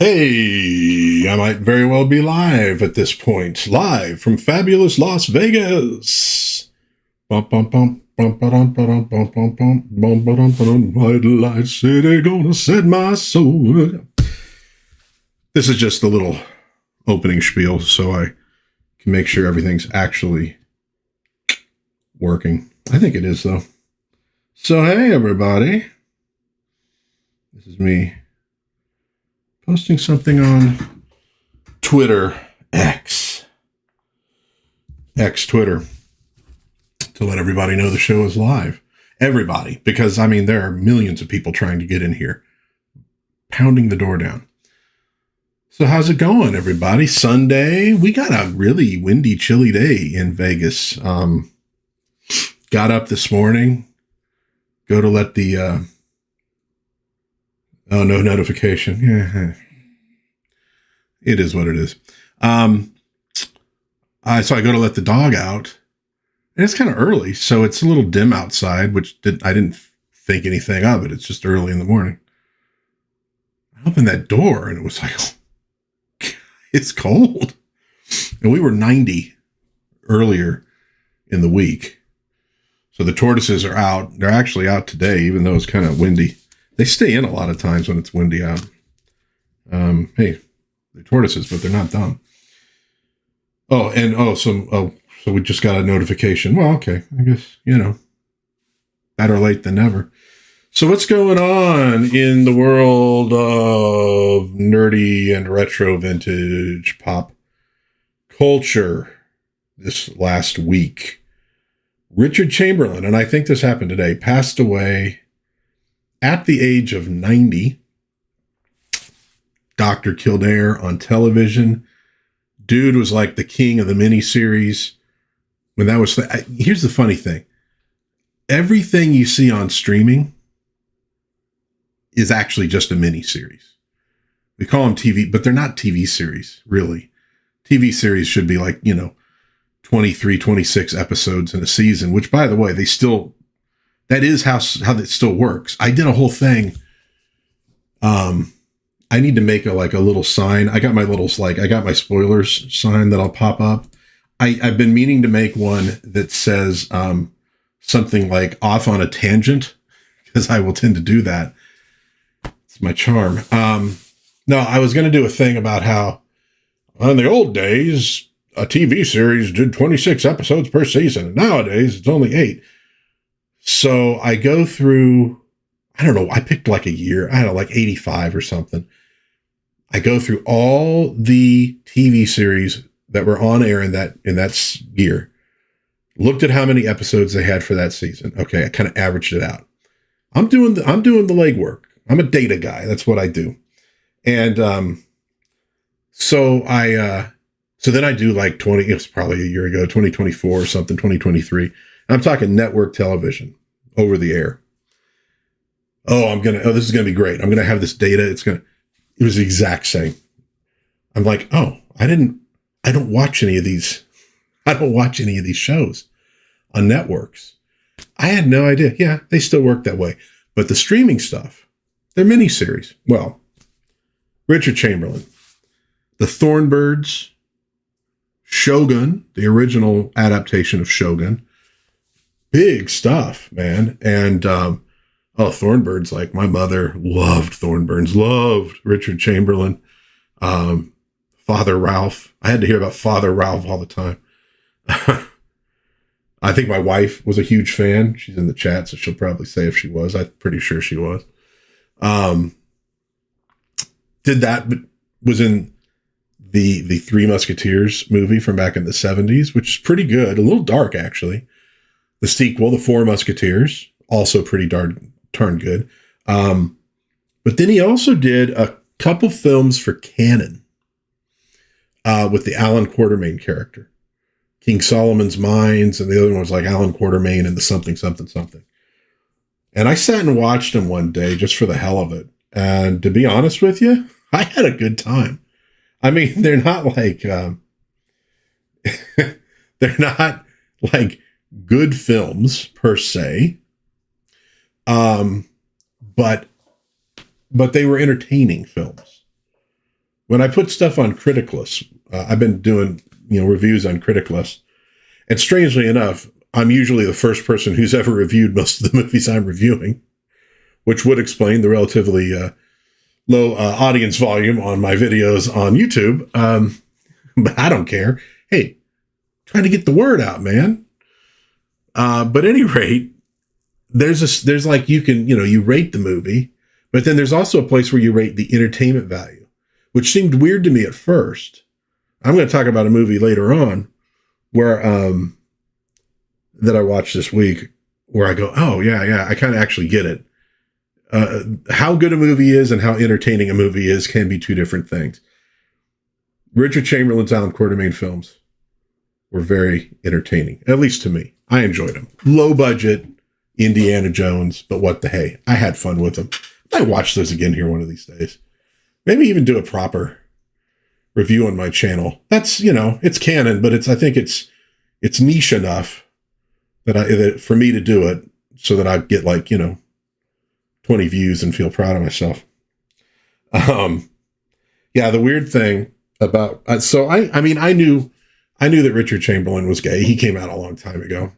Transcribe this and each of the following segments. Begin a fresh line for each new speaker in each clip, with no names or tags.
Hey, I might very well be live at this point. Live from fabulous Las Vegas. Bum, bum, bum, bum, ba-dum, ba-dum, bum, bum, bum, bum, ba-dum, ba-dum. White light city gonna set my soul. This is just a little opening spiel so I can make sure everything's actually working. I think it is, though. So, hey, everybody. This is me posting something on Twitter, Twitter, to let everybody know the show is live. Everybody, because, I mean, there are millions of people trying to get in here, pounding the door down. So how's it going, everybody? Sunday, we got a really windy, chilly day in Vegas. Got up this morning, go to let the, oh, no notification. Yeah, it is what it is. So I go to let the dog out, and it's kind of early, so it's a little dim outside, I didn't think anything of it. It's just early in the morning. I opened that door, and it was like, oh, it's cold. And we were 90 earlier in the week. So the tortoises are out. They're actually out today, even though it's kind of windy. They stay in a lot of times when it's windy out. Hey, they're tortoises, but they're not dumb. So we just got a notification. Well, okay, I guess, better late than never. So what's going on in the world of nerdy and retro vintage pop culture this last week? Richard Chamberlain, and I think this happened today, passed away at the age of 90. Dr. Kildare on television. Dude was like the king of the miniseries. When that was, here's the funny thing. Everything you see on streaming is actually just a miniseries. We call them TV, but they're not TV series, really. TV series should be like, 23, 26 episodes in a season, which, by the way, that is how it still works. I did a whole thing. I need to make a little sign. I got my spoilers sign that I'll pop up. I've been meaning to make one that says something like off on a tangent, because I will tend to do that. It's my charm. No, I was going to do a thing about how in the old days, a TV series did 26 episodes per season. And nowadays, it's only 8. So I go through, I don't know, I picked like a year, I don't know, like 85 or something. I go through all the TV series that were on air in that year, looked at how many episodes they had for that season. Okay, I kind of averaged it out. I'm doing the legwork. I'm a data guy. That's what I do. And so then I do like it was probably a year ago, 2024 or something, 2023. And I'm talking network television over the air. This is going to be great. I'm going to have this data. It was the exact same. I'm like, I don't watch any of these. I don't watch any of these shows on networks. I had no idea. Yeah, they still work that way. But the streaming stuff, they're miniseries. Well, Richard Chamberlain, The Thornbirds, Shogun, the original adaptation of Shogun. Big stuff, man. And, Thornbirds, like my mother loved Thornbirds, loved Richard Chamberlain. Father Ralph. I had to hear about Father Ralph all the time. I think my wife was a huge fan. She's in the chat, so she'll probably say if she was. I'm pretty sure she was. Was in the Three Musketeers movie from back in the 70s, which is pretty good. A little dark, actually. The sequel, The Four Musketeers, also pretty darn good. But then he also did a couple films for Canon with the Alan Quatermain character. King Solomon's Mines, and the other one was like Alan Quatermain and the something. And I sat and watched them one day just for the hell of it. And to be honest with you, I had a good time. I mean, they're not like good films per se. But they were entertaining films. when I put stuff on Criticless, I've been doing, reviews on Criticless. And strangely enough, I'm usually the first person who's ever reviewed most of the movies I'm reviewing, which would explain the relatively low audience volume on my videos on YouTube. But I don't care. Hey, trying to get the word out, man. But at any rate, there's like, you can, you rate the movie, but then there's also a place where you rate the entertainment value, which seemed weird to me at first. I'm going to talk about a movie later on where, that I watched this week where I go, oh yeah, I kind of actually get it. How good a movie is and how entertaining a movie is can be two different things. Richard Chamberlain's Alan Quartermain films were very entertaining, at least to me. I enjoyed them. Low budget, Indiana Jones, but what the hey, I had fun with them. I might watch those again here one of these days. Maybe even do a proper review on my channel. That's, it's canon, but I think it's niche enough that for me to do it so that I get 20 views and feel proud of myself. Yeah, the weird thing about, I knew that Richard Chamberlain was gay. He came out a long time ago,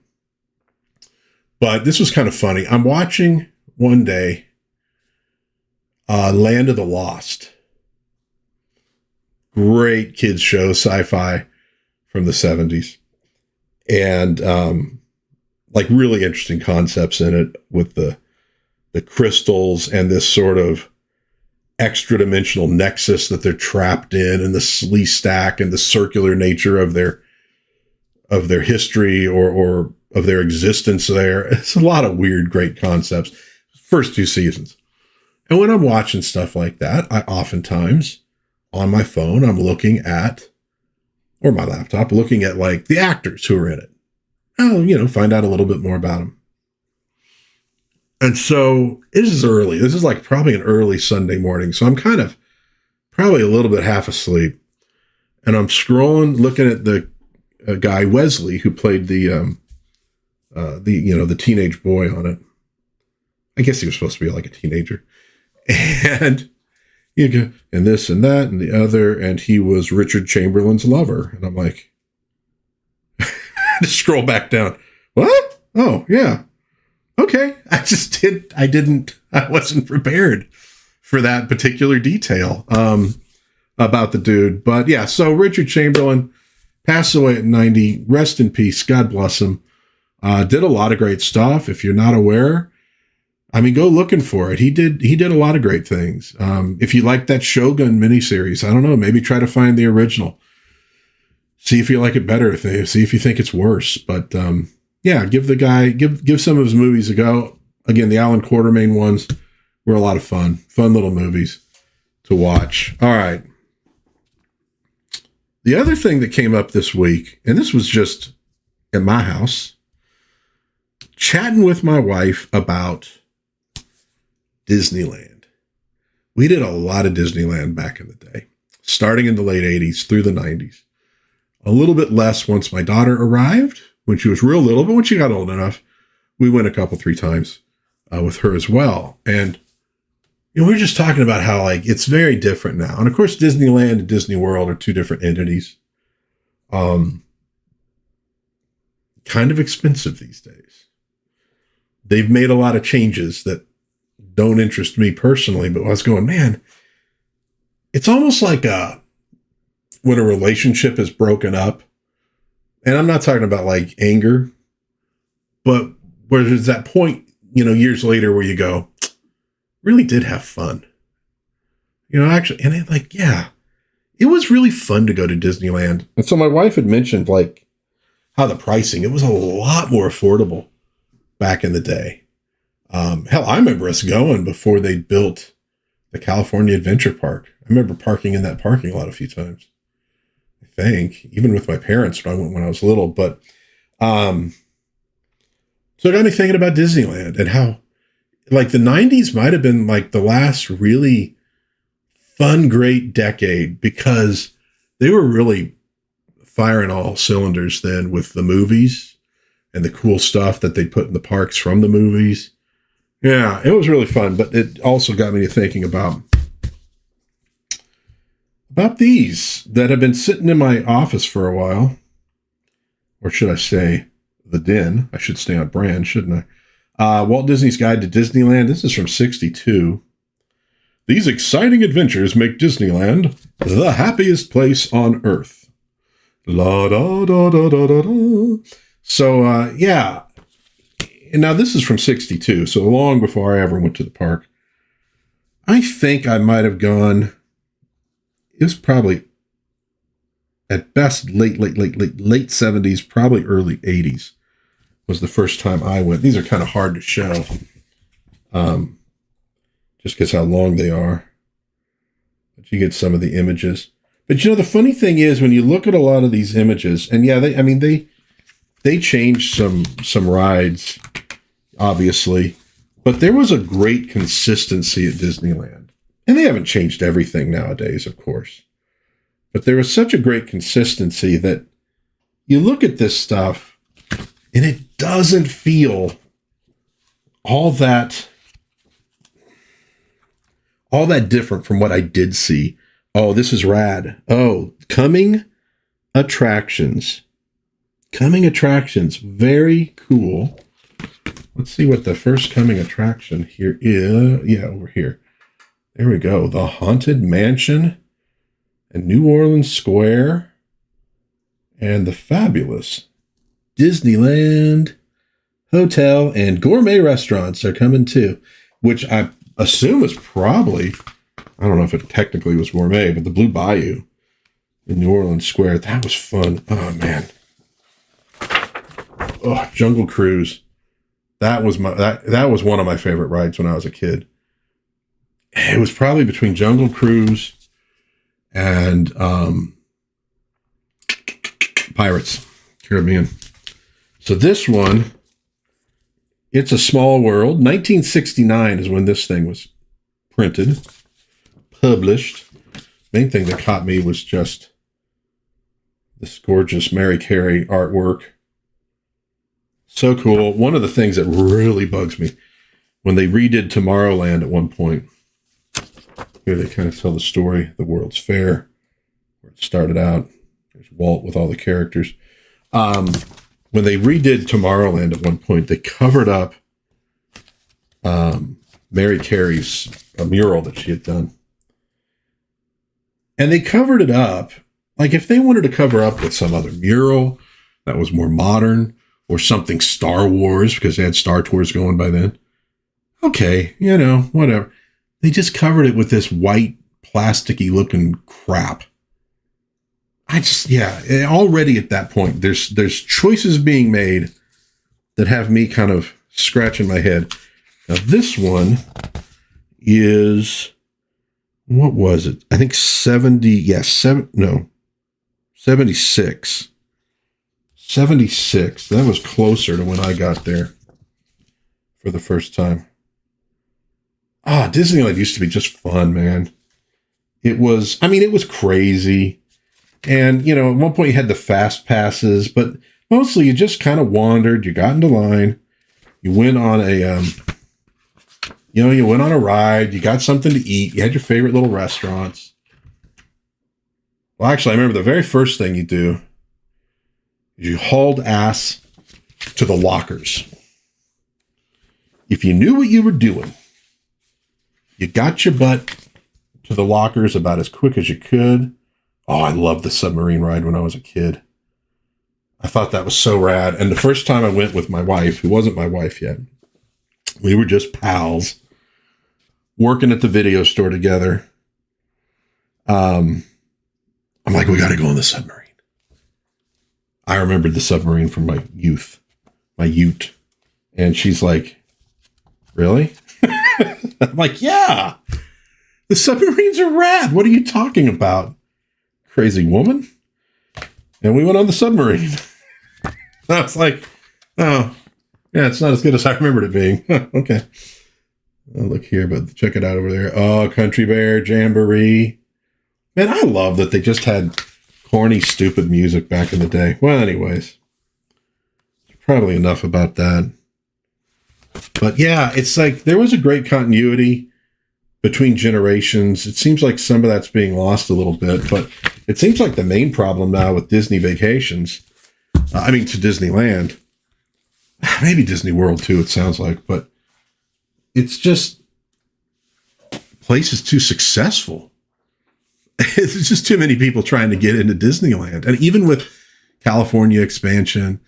but this was kind of funny. I'm watching one day, Land of the Lost. Great kids show, sci-fi from the 70s. And, really interesting concepts in it with the crystals and this sort of extra dimensional nexus that they're trapped in, and the Slee stack and the circular nature of their history or of their existence there. It's a lot of weird, great concepts. First 2 seasons. And when I'm watching stuff like that, I oftentimes on my phone, I'm looking at, or my laptop, looking at the actors who are in it. I'll, find out a little bit more about them. And so this is early. This is probably an early Sunday morning. So I'm kind of probably a little bit half asleep. And I'm scrolling, looking at the guy, Wesley, who played the teenage boy on it. I guess he was supposed to be a teenager. And you go, and this and that and the other. And he was Richard Chamberlain's lover. And I'm like, just scroll back down. What? Oh, yeah. Okay. I wasn't prepared for that particular detail about the dude. But yeah, so Richard Chamberlain passed away at 90. Rest in peace. God bless him. Did a lot of great stuff. If you're not aware, go looking for it. He did a lot of great things. If you like that Shogun miniseries, I don't know, maybe try to find the original. See if you like it better. See if you think it's worse. But yeah, give the guy, give some of his movies a go. Again, the Alan Quartermain ones were a lot of fun little movies to watch. All right. The other thing that came up this week, and this was just at my house, chatting with my wife about Disneyland. We did a lot of Disneyland back in the day, starting in the late 80s through the 90s. A little bit less once my daughter arrived, when she was real little, but when she got old enough, we went a couple, 3 times with her as well. And we're just talking about how it's very different now. And of course, Disneyland and Disney World are 2 different entities. Kind of expensive these days. They've made a lot of changes that don't interest me personally, but I was going, man, it's almost like when a relationship is broken up, and I'm not talking about anger, but where there's that point, years later where you go, really did have fun. Actually, and yeah, it was really fun to go to Disneyland. And so my wife had mentioned how the pricing, it was a lot more affordable back in the day. Hell, I remember us going before they built the California Adventure Park. I remember parking in that parking lot a few times. I think, even with my parents when I went when I was little. But so it got me thinking about Disneyland and how the 90s might have been the last really fun, great decade, because they were really firing all cylinders then with the movies and the cool stuff that they put in the parks from the movies. Yeah, it was really fun, but it also got me thinking about about these that have been sitting in my office for a while. Or should I say the den? I should stay on brand, shouldn't I? Walt Disney's Guide to Disneyland. This is from 62. These exciting adventures make Disneyland the happiest place on earth. La da da da da da da. So, yeah. And now this is from 62, so long before I ever went to the park. I think I might have gone, it was probably at best late 70s, probably early 80s was the first time I went. These are kind of hard to show, just because how long they are. But you get some of the images. But you know, the funny thing is when you look at a lot of these images, and yeah, they changed some rides, obviously, but there was a great consistency at Disneyland. And they haven't changed everything nowadays, of course. But there was such a great consistency that you look at this stuff and it doesn't feel all that different from what I did see. Oh, this is rad. Oh, coming attractions. Very cool. Let's see what the first coming attraction here is. Yeah, over here. There we go. The Haunted Mansion and New Orleans Square and the fabulous Disneyland Hotel and gourmet restaurants are coming too, which I assume is probably, I don't know if it technically was gourmet, but the Blue Bayou in New Orleans Square, that was fun. Oh, man. Oh, Jungle Cruise. That was that was one of my favorite rides when I was a kid. It was probably between Jungle Cruise and Pirates Caribbean. So this one, It's a Small World. 1969 is when this thing was printed, published. Main thing that caught me was just this gorgeous Mary Carey artwork. So cool. One of the things that really bugs me, when they redid Tomorrowland at one point, here they kind of tell the story, the World's Fair, where it started out. There's Walt with all the characters. When they redid Tomorrowland at one point, they covered up Mary Carey's mural that she had done. And they covered it up, like if they wanted to cover up with some other mural that was more modern, or something Star Wars, because they had Star Tours going by then. Okay, you know, whatever. They just covered it with this white, plasticky looking crap. Already at that point, there's choices being made that have me kind of scratching my head. Now this one is, what was it? I think 76. 76. That was closer to when I got there for the first time. Disneyland used to be just fun, man. It was crazy. And, you know, at one point you had the fast passes, but mostly you just kind of wandered. You got into line. You went on a ride. You got something to eat. You had your favorite little restaurants. Well, actually, I remember the very first thing you do, you hauled ass to the lockers. If you knew what you were doing, you got your butt to the lockers about as quick as you could. Oh, I loved the submarine ride when I was a kid. I thought that was so rad. And the first time I went with my wife, who wasn't my wife yet, we were just pals working at the video store together. I'm like, we got to go on the submarine. I remembered the submarine from my ute. And she's like, really? I'm like, yeah, the submarines are rad. What are you talking about, crazy woman? And we went on the submarine. I was like, oh, yeah, it's not as good as I remembered it being. Okay. I'll look here, but check it out over there. Oh, Country Bear Jamboree. Man, I love that they just had corny, stupid music back in the day. Well, anyways, probably enough about that. But yeah, it's like there was a great continuity. between generations. It seems like some of that's being lost a little bit, but it seems like the main problem now with Disney vacations, to Disneyland, maybe Disney World too, it sounds like, but it's just, place is too successful. There's just too many people trying to get into Disneyland. And even with California expansion,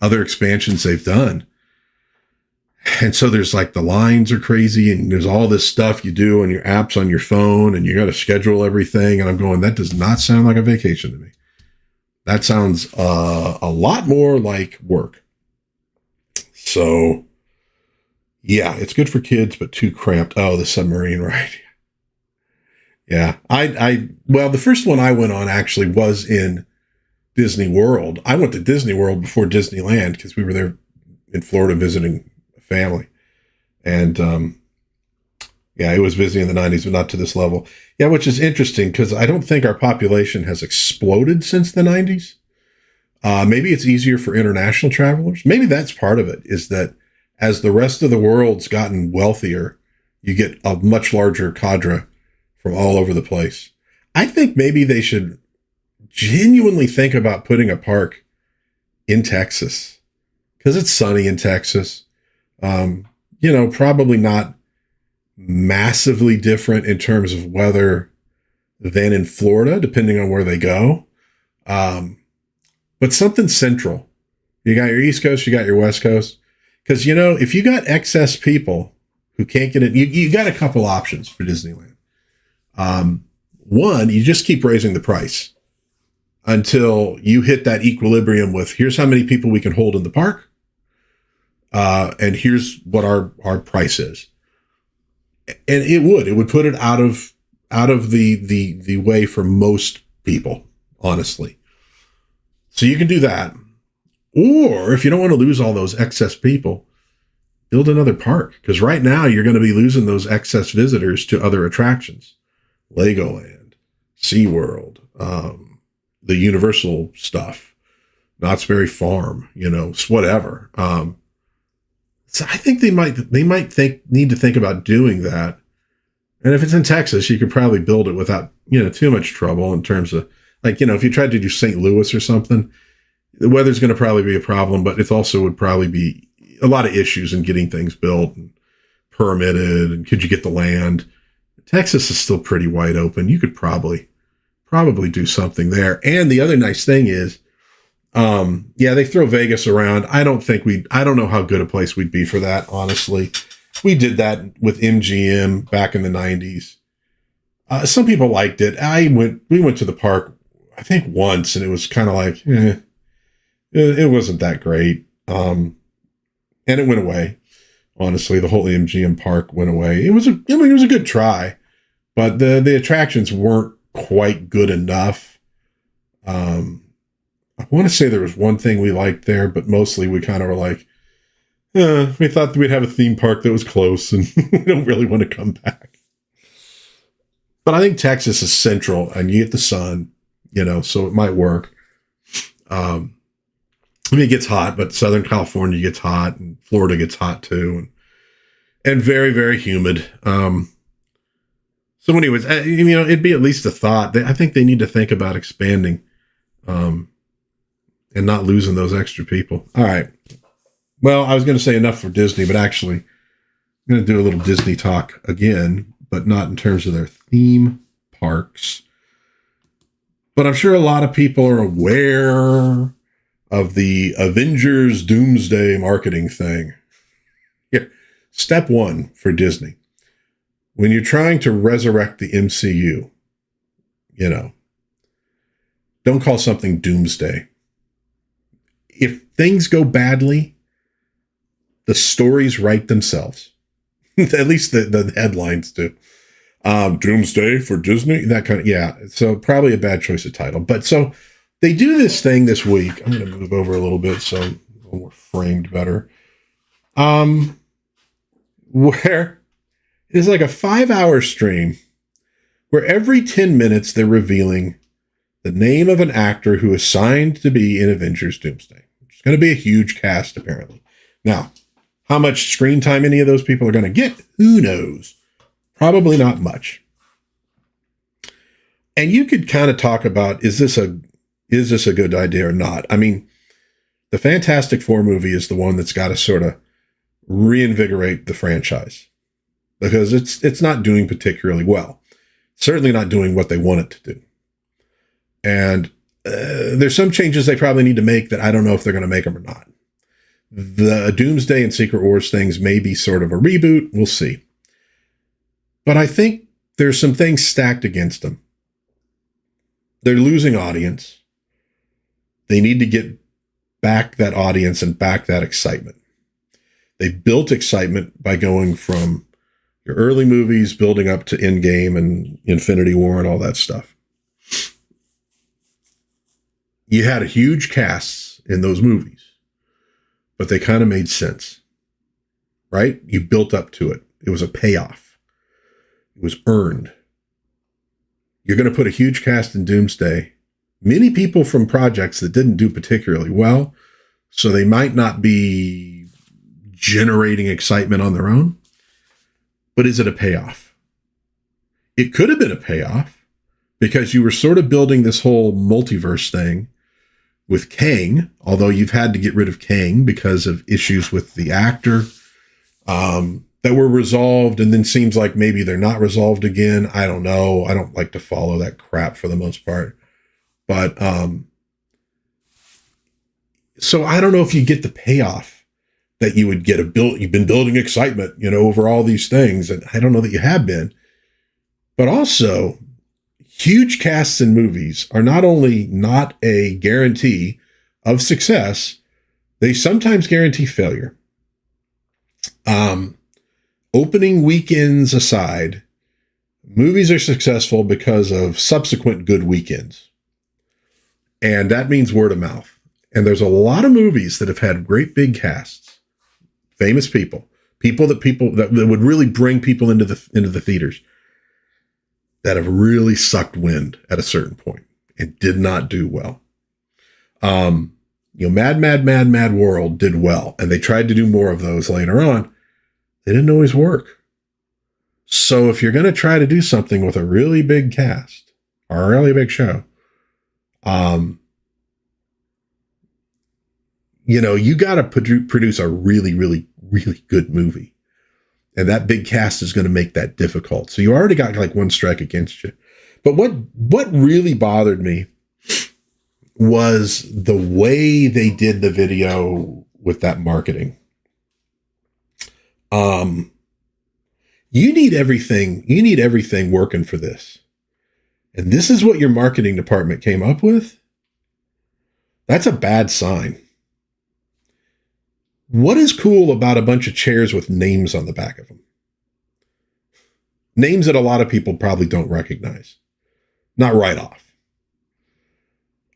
other expansions they've done. And so there's like the lines are crazy and there's all this stuff you do on your apps on your phone and you got to schedule everything. And I'm going, that does not sound like a vacation to me. That sounds a lot more like work. So yeah, it's good for kids, but too cramped. Oh, the submarine ride. Yeah. Well, the first one I went on actually was in Disney World. I went to Disney World before Disneyland because we were there in Florida visiting a family. And yeah, it was busy in the 90s, but not to this level. Yeah, which is interesting because I don't think our population has exploded since the 90s. Maybe it's easier for international travelers. Maybe that's part of it, is that as the rest of the world's gotten wealthier, you get a much larger cadre from all over the place. I think maybe they should genuinely think about putting a park in Texas because it's sunny in Texas. Probably not massively different in terms of weather than in Florida, depending on where they go. But something central. You got your East Coast, you got your West Coast. Because, if you got excess people who can't get in, you got a couple options for Disneyland. One, you just keep raising the price until you hit that equilibrium with here's how many people we can hold in the park. And here's what our price is. And it would put it out of the way for most people, honestly. So you can do that. Or if you don't want to lose all those excess people, build another park. Because right now you're going to be losing those excess visitors to other attractions. Legoland, SeaWorld, the Universal stuff, Knott's Berry Farm, whatever. So I think they might need to think about doing that. And if it's in Texas, you could probably build it without, too much trouble in terms of if you tried to do St. Louis or something, the weather's going to probably be a problem, but it also would probably be a lot of issues in getting things built and permitted. And could you get the land? Texas is still pretty wide open. You could probably do something there. And the other nice thing is, they throw Vegas around. I don't know how good a place we'd be for that. Honestly, we did that with MGM back in the 90s. Some people liked it. We went to the park, I think once, and it was kind of like, it wasn't that great. And it went away. Honestly, the whole MGM park went away. It was a good try, but the attractions weren't quite good enough. I want to say there was one thing we liked there, but mostly we kind of were like, we thought we'd have a theme park that was close and we don't really want to come back. But I think Texas is central and you get the sun, so it might work. It gets hot, but Southern California gets hot and Florida gets hot too. And very, very humid. So anyways, it'd be at least a thought. I think they need to think about expanding and not losing those extra people. All right. Well, I was going to say enough for Disney, but actually I'm going to do a little Disney talk again, but not in terms of their theme parks. But I'm sure a lot of people are aware of the Avengers Doomsday marketing thing. Here, step one for Disney. When you're trying to resurrect the MCU, don't call something Doomsday. If things go badly, the stories write themselves. At least the headlines do. Doomsday for Disney, that kind of, yeah. So probably a bad choice of title. But so they do this thing this week. I'm going to move over a little bit so we're framed better. Where it's like a 5-hour stream where every 10 minutes they're revealing the name of an actor who is signed to be in Avengers Doomsday. It's going to be a huge cast, apparently. Now, how much screen time any of those people are going to get, who knows? Probably not much. And you could kind of talk about, is this a good idea or not? I mean, the Fantastic Four movie is the one that's got to sort of reinvigorate the franchise because it's not doing particularly well. Certainly not doing what they want it to do. And there's some changes they probably need to make that I don't know if they're going to make them or not. The Doomsday and Secret Wars things may be sort of a reboot. We'll see. But I think there's some things stacked against them. They're losing audience. They need to get back that audience and back that excitement. They built excitement by going from your early movies, building up to Endgame and Infinity War and all that stuff. You had a huge casts in those movies, but they kind of made sense, right? You built up to it. It was a payoff. It was earned. You're going to put a huge cast in Doomsday. Many people from projects that didn't do particularly well, so they might not be generating excitement on their own. But is it a payoff? It could have been a payoff because you were sort of building this whole multiverse thing with Kang, although you've had to get rid of Kang because of issues with the actor that were resolved, and then seems like maybe they're not resolved again. I don't know. I don't like to follow that crap for the most part. But so I don't know if you get the payoff that you would get you've been building excitement, over all these things. And I don't know that you have been, but also huge casts in movies are not only not a guarantee of success, they sometimes guarantee failure. Opening weekends aside, movies are successful because of subsequent good weekends. And that means word of mouth. And there's a lot of movies that have had great big casts, famous people that would really bring people into the theaters, that have really sucked wind at a certain point and did not do well. Mad World did well, and they tried to do more of those later on. They didn't always work. So if you're going to try to do something with a really big cast or a really big show, you got to produce a really, really, really good movie. And that big cast is going to make that difficult. So you already got like one strike against you. But what really bothered me was the way they did the video with that marketing. You need everything working for this. And this is what your marketing department came up with? That's a bad sign. What is cool about a bunch of chairs with names on the back of them? Names that a lot of people probably don't recognize. Not right off.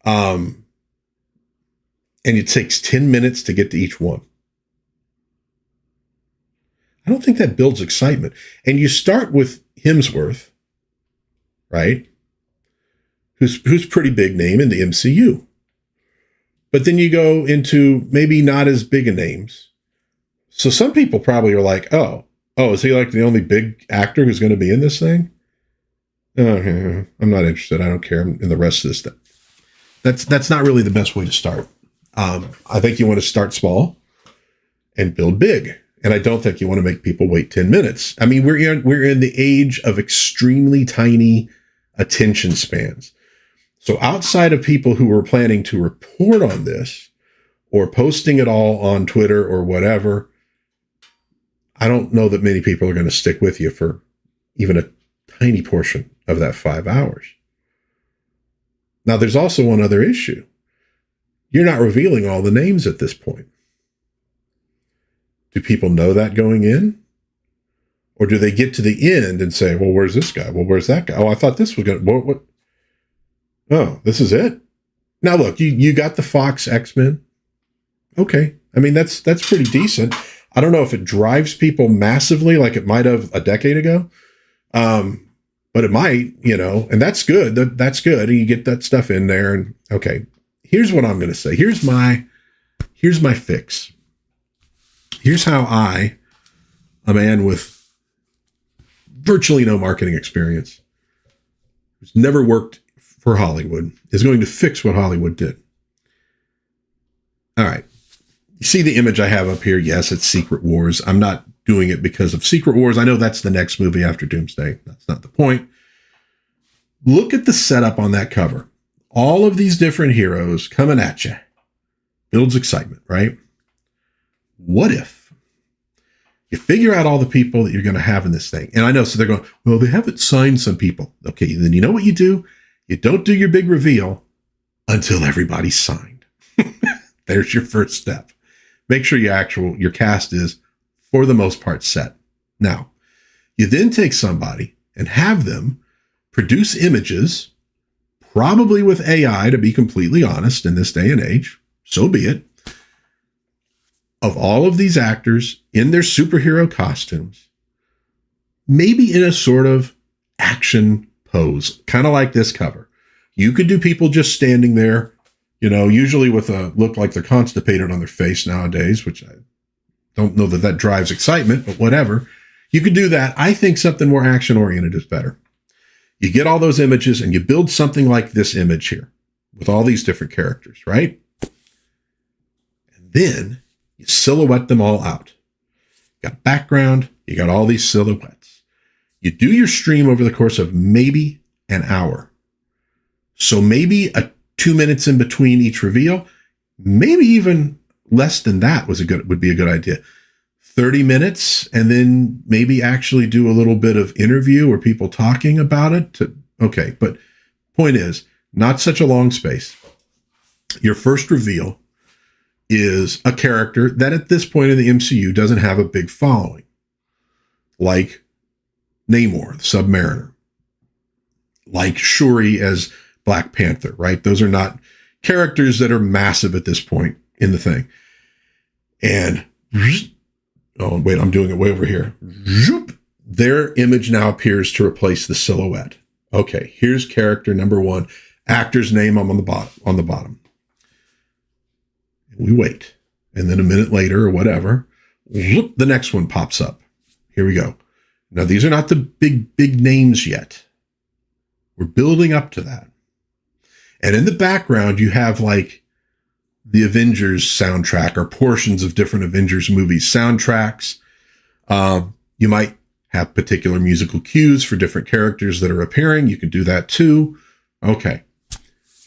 And it takes 10 minutes to get to each one. I don't think that builds excitement. And you start with Hemsworth, right? Who's pretty big name in the MCU. But then you go into maybe not as big a names. So some people probably are like, oh, is he like the only big actor who's going to be in this thing? I'm not interested. I don't care in the rest of this stuff. That's not really the best way to start. I think you want to start small and build big. And I don't think you want to make people wait 10 minutes. I mean, we're in the age of extremely tiny attention spans. So outside of people who were planning to report on this or posting it all on Twitter or whatever, I don't know that many people are going to stick with you for even a tiny portion of that 5 hours. Now, there's also one other issue. You're not revealing all the names at this point. Do people know that going in? Or do they get to the end and say, well, where's this guy? Well, where's that guy? Oh, I thought this was going to... What? Oh, this is it? Now, look, you got the Fox X-Men. Okay. I mean, that's pretty decent. I don't know if it drives people massively like it might have a decade ago. But it might, and that's good. That's good. And you get that stuff in there. And okay, here's what I'm going to say. Here's my fix. Here's how I, a man with virtually no marketing experience, who's never worked for Hollywood, is going to fix what Hollywood did. All right. You see the image I have up here? Yes, it's Secret Wars. I'm not doing it because of Secret Wars. I know that's the next movie after Doomsday. That's not the point. Look at the setup on that cover. All of these different heroes coming at you. Builds excitement, right? What if you figure out all the people that you're going to have in this thing? And I know, so they're going, well, they haven't signed some people. Okay, then you know what you do? You don't do your big reveal until everybody's signed. There's your first step. Make sure your cast is, for the most part, set. Now, you then take somebody and have them produce images, probably with AI, to be completely honest, in this day and age, so be it, of all of these actors in their superhero costumes, maybe in a sort of action pose, kind of like this cover. You could do people just standing there, usually with a look like they're constipated on their face nowadays, which I don't know that drives excitement, but whatever. You could do that. I think something more action-oriented is better. You get all those images and you build something like this image here with all these different characters, right? And then you silhouette them all out. You got background, you got all these silhouettes. You do your stream over the course of maybe an hour. So maybe 2 minutes in between each reveal, maybe even less than that would be a good idea. 30 minutes, and then maybe actually do a little bit of interview or people talking about it. Okay, but point is, not such a long space. Your first reveal is a character that at this point in the MCU doesn't have a big following, like Namor, the Submariner, like Shuri as Black Panther, right? Those are not characters that are massive at this point in the thing. And, oh, wait, I'm doing it way over here. Their image now appears to replace the silhouette. Okay, here's character number one. Actor's name on the bottom. We wait. And then a minute later or whatever, the next one pops up. Here we go. Now, these are not the big names yet. We're building up to that. And in the background, you have like the Avengers soundtrack or portions of different Avengers movies soundtracks. You might have particular musical cues for different characters that are appearing. You can do that too. Okay.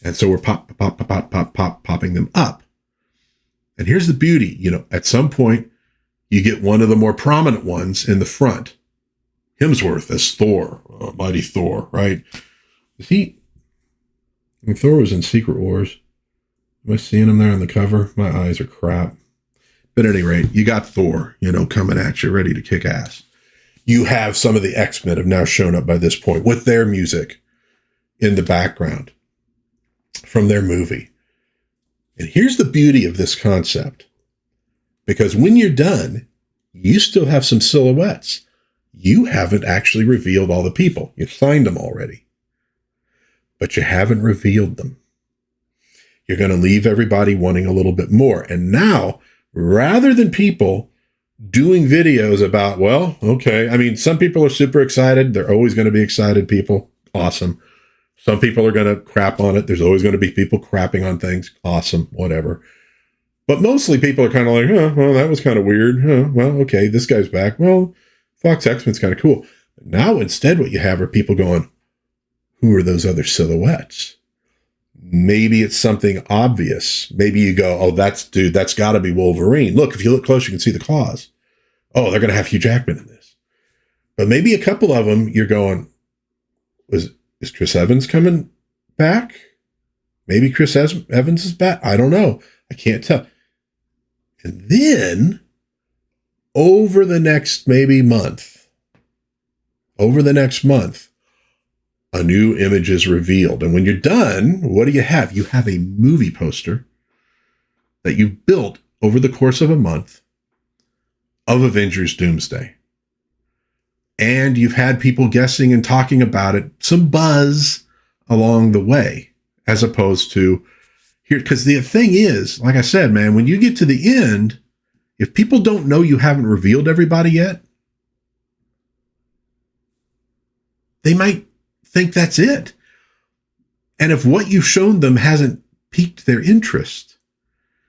And so we're popping them up. And here's the beauty, at some point you get one of the more prominent ones in the front. Hemsworth as Thor, mighty Thor, right? Thor was in Secret Wars. Am I seeing him there on the cover? My eyes are crap. But at any rate, you got Thor, coming at you, ready to kick ass. You have some of the X-Men have now shown up by this point with their music in the background from their movie. And here's the beauty of this concept. Because when you're done, you still have some silhouettes. You haven't actually revealed all the people. You've signed them already. But you haven't revealed them. You're going to leave everybody wanting a little bit more. And now, rather than people doing videos about, well, okay, I mean, some people are super excited. They're always going to be excited people. Awesome. Some people are going to crap on it. There's always going to be people crapping on things. Awesome. Whatever. But mostly people are kind of like, oh, well, that was kind of weird. Oh, well, okay, this guy's back. Well, Fox X-Men's kind of cool. But now instead what you have are people going, who are those other silhouettes? Maybe it's something obvious. Maybe you go, oh, that's got to be Wolverine. Look, if you look close, you can see the claws. Oh, they're going to have Hugh Jackman in this. But maybe a couple of them, you're going, is Chris Evans coming back? Maybe Chris Evans is back. I don't know. I can't tell. And then over the next month, a new image is revealed. And when you're done, what do you have? You have a movie poster that you built over the course of a month of Avengers Doomsday. And you've had people guessing and talking about it, some buzz along the way, as opposed to here. Because the thing is, like I said, man, when you get to the end, if people don't know you haven't revealed everybody yet, they might think that's it. And if what you've shown them hasn't piqued their interest,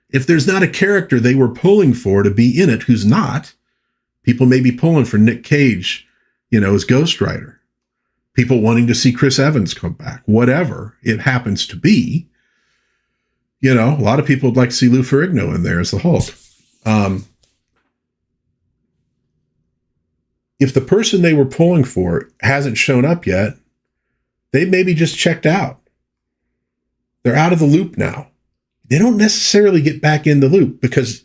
if there's not a character they were pulling for to be in it who's not, people may be pulling for Nick Cage, as Ghost Rider. People wanting to see Chris Evans come back, whatever it happens to be. A lot of people would like to see Lou Ferrigno in there as the Hulk. If the person they were pulling for hasn't shown up yet, they maybe just checked out. They're out of the loop now. They don't necessarily get back in the loop because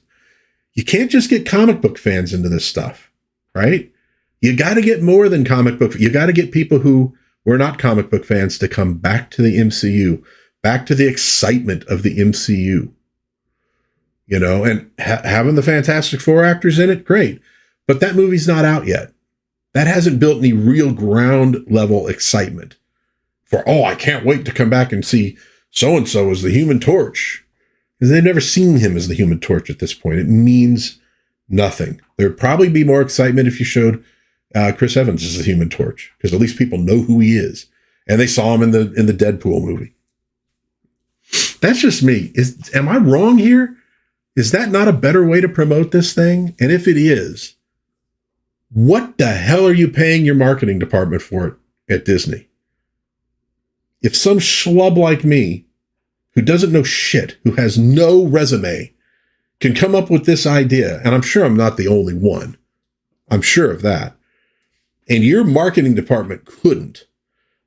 you can't just get comic book fans into this stuff, right? You got to get more than comic book. You got to get people who were not comic book fans to come back to the MCU, back to the excitement of the MCU. And having the Fantastic Four actors in it, great. But that movie's not out yet. That hasn't built any real ground level excitement for, I can't wait to come back and see so-and-so as the Human Torch. Because they've never seen him as the Human Torch at this point. It means nothing. There'd probably be more excitement if you showed Chris Evans as the Human Torch, because at least people know who he is. And they saw him in the Deadpool movie. That's just me. Am I wrong here? Is that not a better way to promote this thing? And if it is, what the hell are you paying your marketing department for it at Disney? If some schlub like me, who doesn't know shit, who has no resume, can come up with this idea, and I'm sure I'm not the only one. I'm sure of that. And your marketing department couldn't.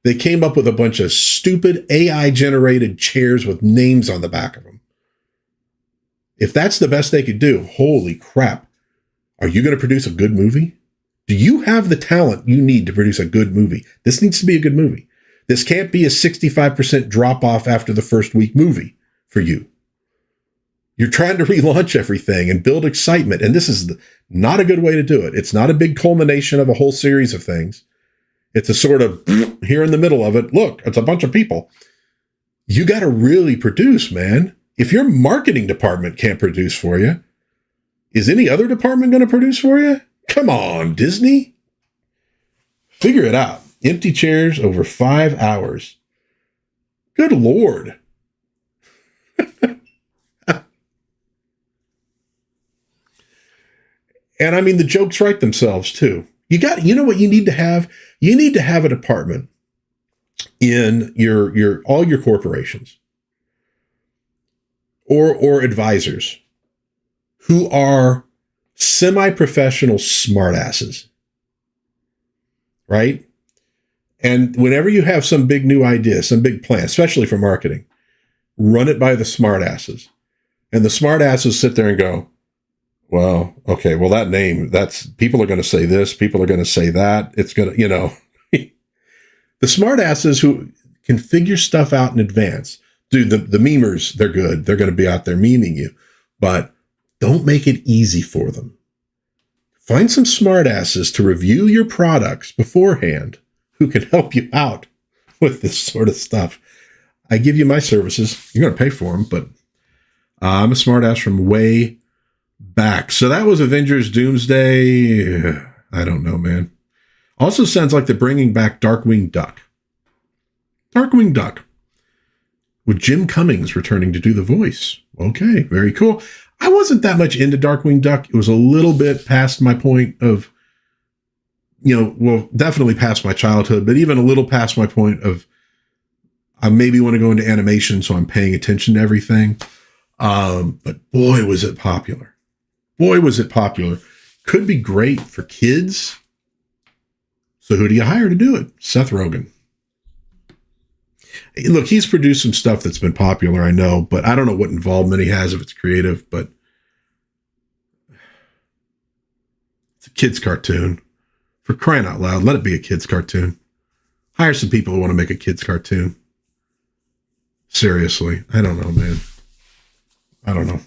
They came up with a bunch of stupid AI-generated chairs with names on the back of them. If that's the best they could do, holy crap. Are you going to produce a good movie? Do you have the talent you need to produce a good movie? This needs to be a good movie. This can't be a 65% drop-off after the first week movie for you. You're trying to relaunch everything and build excitement, and this is not a good way to do it. It's not a big culmination of a whole series of things. It's a sort of here in the middle of it. Look, it's a bunch of people. You got to really produce, man. If your marketing department can't produce for you, is any other department going to produce for you? Come on, Disney. Figure it out. Empty chairs over 5 hours. Good Lord. And I mean, the jokes write themselves too. You know what you need to have? You need to have a department in all your corporations or advisors who are semi-professional smartasses, right? And whenever you have some big new idea, some big plan, especially for marketing, run it by the smartasses. And the smartasses sit there and go, well, okay, well, that name, people are going to say this, people are going to say that. It's going to, the smartasses who can figure stuff out in advance. Dude, the memers, they're good. They're going to be out there memeing you, but don't make it easy for them. Find some smartasses to review your products beforehand who can help you out with this sort of stuff. I give you my services. You're going to pay for them, but I'm a smartass from way back. So that was Avengers Doomsday. I don't know, man. Also sounds like they're bringing back Darkwing Duck. Darkwing Duck. With Jim Cummings returning to do the voice. Okay, very cool. I wasn't that much into Darkwing Duck. It was a little bit past my point of, definitely past my childhood, but even a little past my point of, I maybe want to go into animation, so I'm paying attention to everything. But boy, was it popular. Boy, was it popular. Could be great for kids. So who do you hire to do it? Seth Rogen. Look, he's produced some stuff that's been popular, I know, but I don't know what involvement he has if it's creative, but it's a kid's cartoon. For crying out loud, let it be a kid's cartoon. Hire some people who want to make a kid's cartoon. Seriously. I don't know, man. I don't know.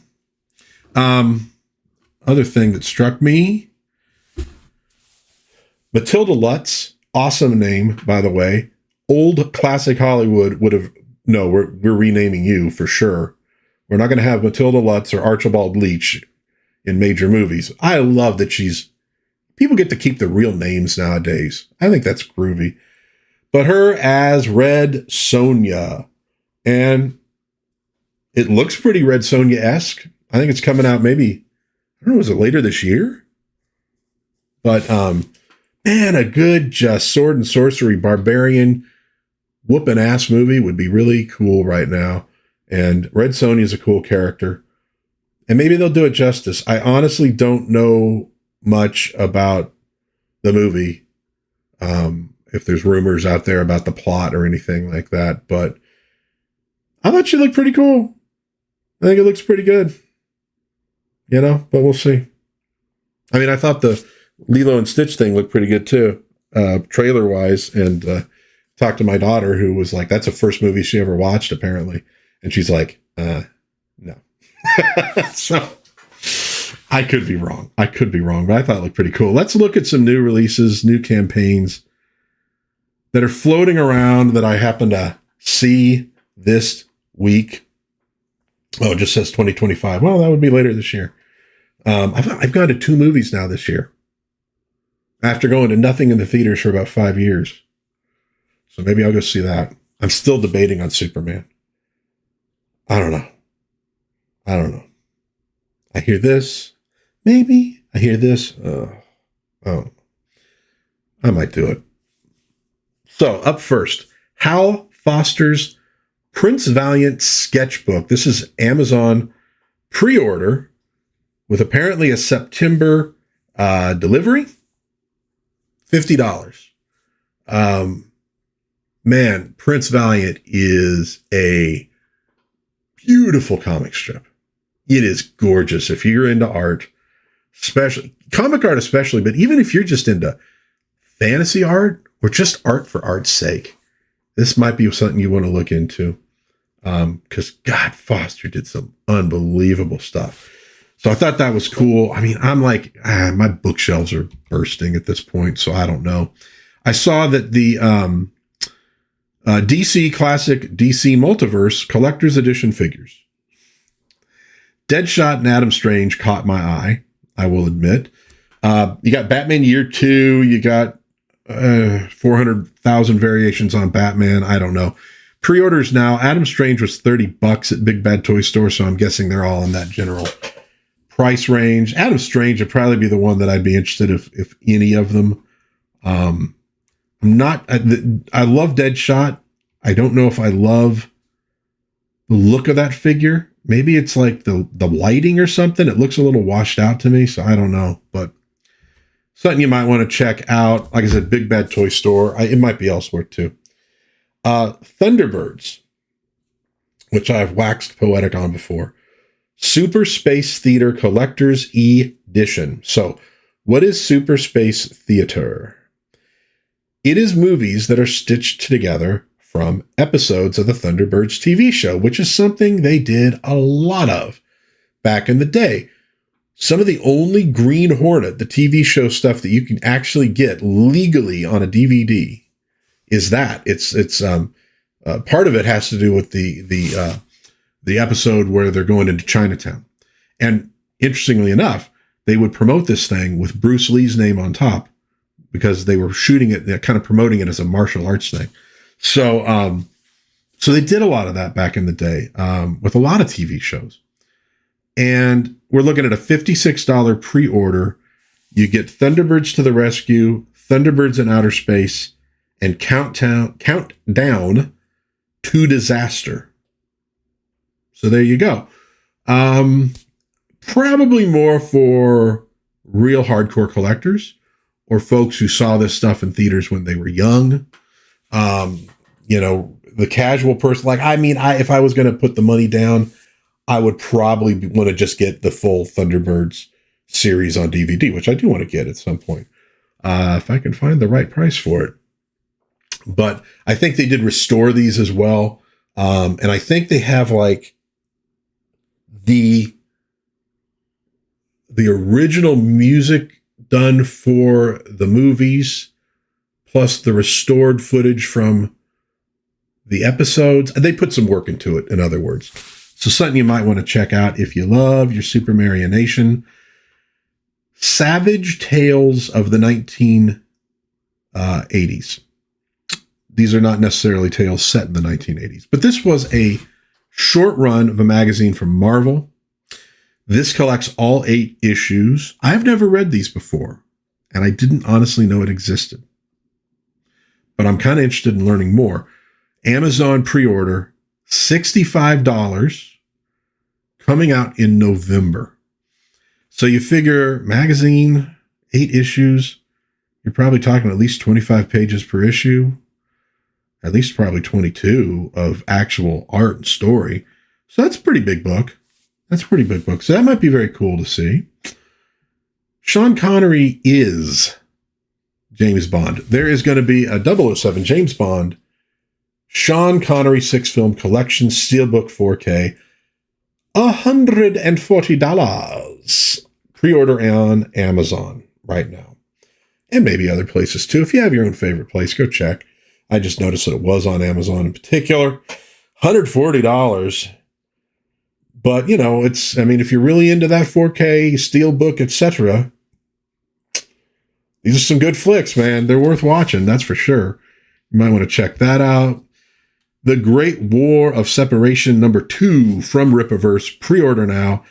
Other thing that struck me, Matilda Lutz, awesome name, by the way. Old classic Hollywood would have, no, we're renaming you for sure. We're not going to have Matilda Lutz or Archibald Leach in major movies. I love that people get to keep the real names nowadays. I think that's groovy. but her as Red Sonja. And it looks pretty Red Sonja-esque. I think it's coming out maybe, I don't know, is it later this year? But, man, a good just sword and sorcery barbarian whooping ass movie would be really cool right now. And Red Sonja is a cool character. And maybe they'll do it justice. I honestly don't know much about the movie. If there's rumors out there about the plot or anything like that. But I thought she looked pretty cool. I think it looks pretty good. You know, but we'll see. I mean, I thought the Lilo and Stitch thing looked pretty good too, trailer-wise. And talked to my daughter, who was like, that's the first movie she ever watched, apparently. And she's like, no. So I could be wrong. But I thought it looked pretty cool. Let's look at some new releases, new campaigns that are floating around that I happen to see this week. Oh, it just says 2025. Well, that would be later this year. I've gone to 2 movies now this year after going to nothing in the theaters for about 5 years. So maybe I'll go see that. I'm still debating on Superman. I don't know. I hear this. Maybe. I hear this. I might do it. So up first, Hal Foster's Prince Valiant sketchbook. This is Amazon pre-order with apparently a September delivery. $50. Man, Prince Valiant is a beautiful comic strip. It is gorgeous. If you're into art, especially comic art, especially, but even if you're just into fantasy art or just art for art's sake, this might be something you want to look into. Because God, Foster did some unbelievable stuff. So I thought that was cool. I mean, I'm like, my bookshelves are bursting at this point, so I don't know. I saw that the DC Classic DC Multiverse Collector's Edition figures. Deadshot and Adam Strange caught my eye, I will admit. You got Batman Year 2. You got 400,000 variations on Batman. I don't know. Pre-orders now. Adam Strange was $30 at Big Bad Toy Store, so I'm guessing they're all in that general price range. Adam Strange would probably be the one that I'd be interested if any of them. I love Deadshot. I don't know if I love the look of that figure. Maybe it's like the lighting or something. It looks a little washed out to me, so I don't know. But something you might want to check out. Like I said, Big Bad Toy Store. It might be elsewhere too. Thunderbirds, which I've waxed poetic on before. Super Space Theater Collector's Edition. So what is Super Space Theater? It is movies that are stitched together from episodes of the Thunderbirds TV show, which is something they did a lot of back in the day. Some of the only Green Hornet, the TV show stuff that you can actually get legally on a DVD, is that. It's part of it has to do with the episode where they're going into Chinatown. And interestingly enough, they would promote this thing with Bruce Lee's name on top because they were shooting it, kind of promoting it as a martial arts thing. So they did a lot of that back in the day with a lot of TV shows. And we're looking at a $56 pre-order. You get Thunderbirds to the Rescue, Thunderbirds in Outer Space, and Countdown to Disaster. So there you go. Probably more for real hardcore collectors or folks who saw this stuff in theaters when they were young. The casual person, if I was going to put the money down, I would probably want to just get the full Thunderbirds series on DVD, which I do want to get at some point, if I can find the right price for it. But I think they did restore these as well. And I think they have like the original music done for the movies, plus the restored footage from the episodes. They put some work into it, in other words. So something you might want to check out if you love your Super Marionation. Savage Tales of the 1980s. these are not necessarily tales set in the 1980s. But this was a short run of a magazine from Marvel. This collects all 8 issues. I've never read these before, and I didn't honestly know it existed. But I'm kind of interested in learning more. Amazon pre-order, $65, coming out in November. So you figure magazine, 8 issues, you're probably talking at least 25 pages per issue, at least probably 22 of actual art and story. So that's a pretty big book. So that might be very cool to see. Sean Connery is James Bond. There is going to be a 007 James Bond Sean Connery 6-film collection, Steelbook 4K, $140. Pre-order on Amazon right now. And maybe other places too. If you have your own favorite place, go check. I just noticed that it was on Amazon in particular. $140. But, you know, if you're really into that 4K, Steelbook, etc., these are some good flicks, man. They're worth watching, that's for sure. You might want to check that out. The Great War of Separation #2 from Rippaverse, pre-order now.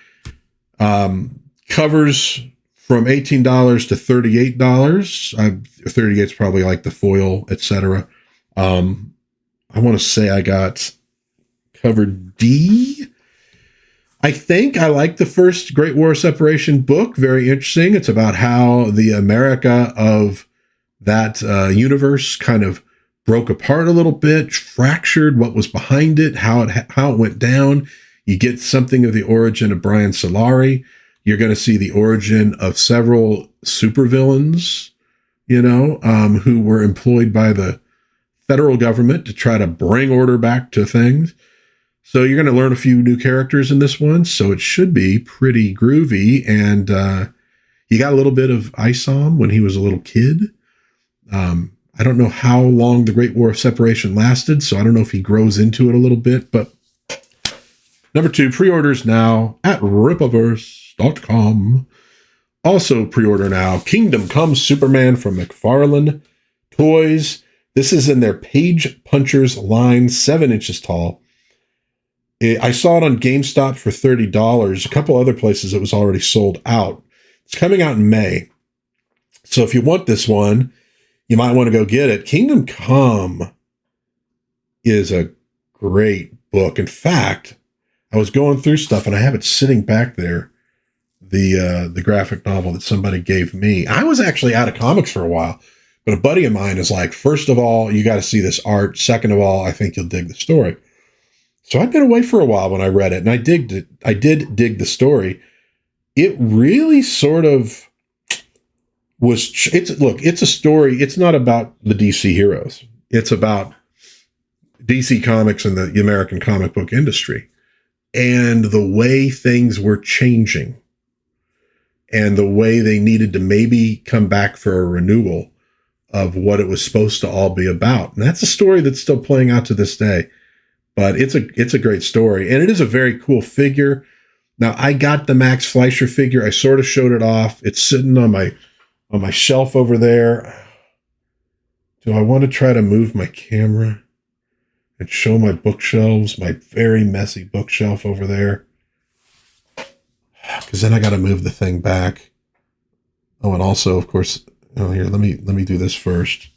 Covers from $18 to $38. 38 is probably like the foil, etc. I want to say I got cover D. I think I like the first Great War of Separation book. Very interesting. It's about how the America of that universe kind of broke apart a little bit, fractured, what was behind it, how it went down. You get something of the origin of Brian Solari. You're going to see the origin of several supervillains, who were employed by the federal government to try to bring order back to things. So you're going to learn a few new characters in this one. So it should be pretty groovy. And you got a little bit of Isom when he was a little kid. I don't know how long the Great War of Separation lasted, so I don't know if he grows into it a little bit. But #2, pre-orders now at Rippaverse.com. Also pre-order now, Kingdom Come Superman from McFarlane Toys. This is in their Page Punchers line, 7 inches tall. I saw it on GameStop for $30. A couple other places it was already sold out. It's coming out in May. So if you want this one, you might want to go get it. Kingdom Come is a great book. In fact, I was going through stuff and I have it sitting back there, the graphic novel that somebody gave me. I was actually out of comics for a while, but a buddy of mine is like, first of all, you got to see this art. Second of all, I think you'll dig the story. So I'd been away for a while when I read it, and I did dig the story. It really sort of was, it's a story. It's not about the DC heroes. It's about DC Comics and the American comic book industry and the way things were changing and the way they needed to maybe come back for a renewal of what it was supposed to all be about. And that's a story that's still playing out to this day. But it's a great story, and it is a very cool figure. Now, I got the Max Fleischer figure. I sort of showed it off. It's sitting on my shelf over there. Do I want to try to move my camera and show my bookshelves, my very messy bookshelf over there? Because then I got to move the thing back. Oh, and also, of course, here, let me do this first.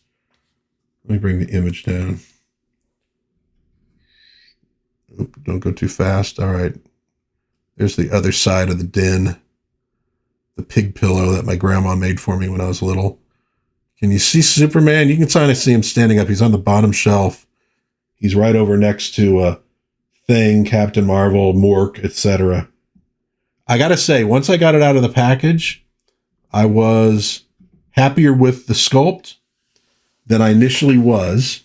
Let me bring the image down. Oop, don't go too fast. All right. There's the other side of the den. The pig pillow that my grandma made for me when I was little. Can you see Superman? You can kind of see him standing up. He's on the bottom shelf. He's right over next to Thing, Captain Marvel, Mork, etc. I got to say, once I got it out of the package, I was happier with the sculpt than I initially was.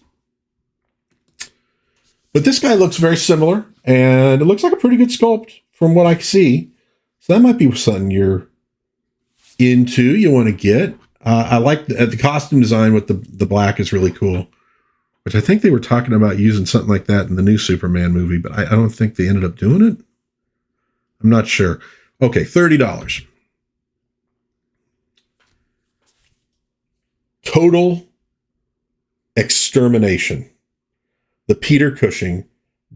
But this guy looks very similar, and it looks like a pretty good sculpt from what I see. So that might be something you're into, you want to get. I like the costume design with the black is really cool, which I think they were talking about using something like that in the new Superman movie, but I don't think they ended up doing it. I'm not sure. Okay, $30. Total Extermination, the Peter Cushing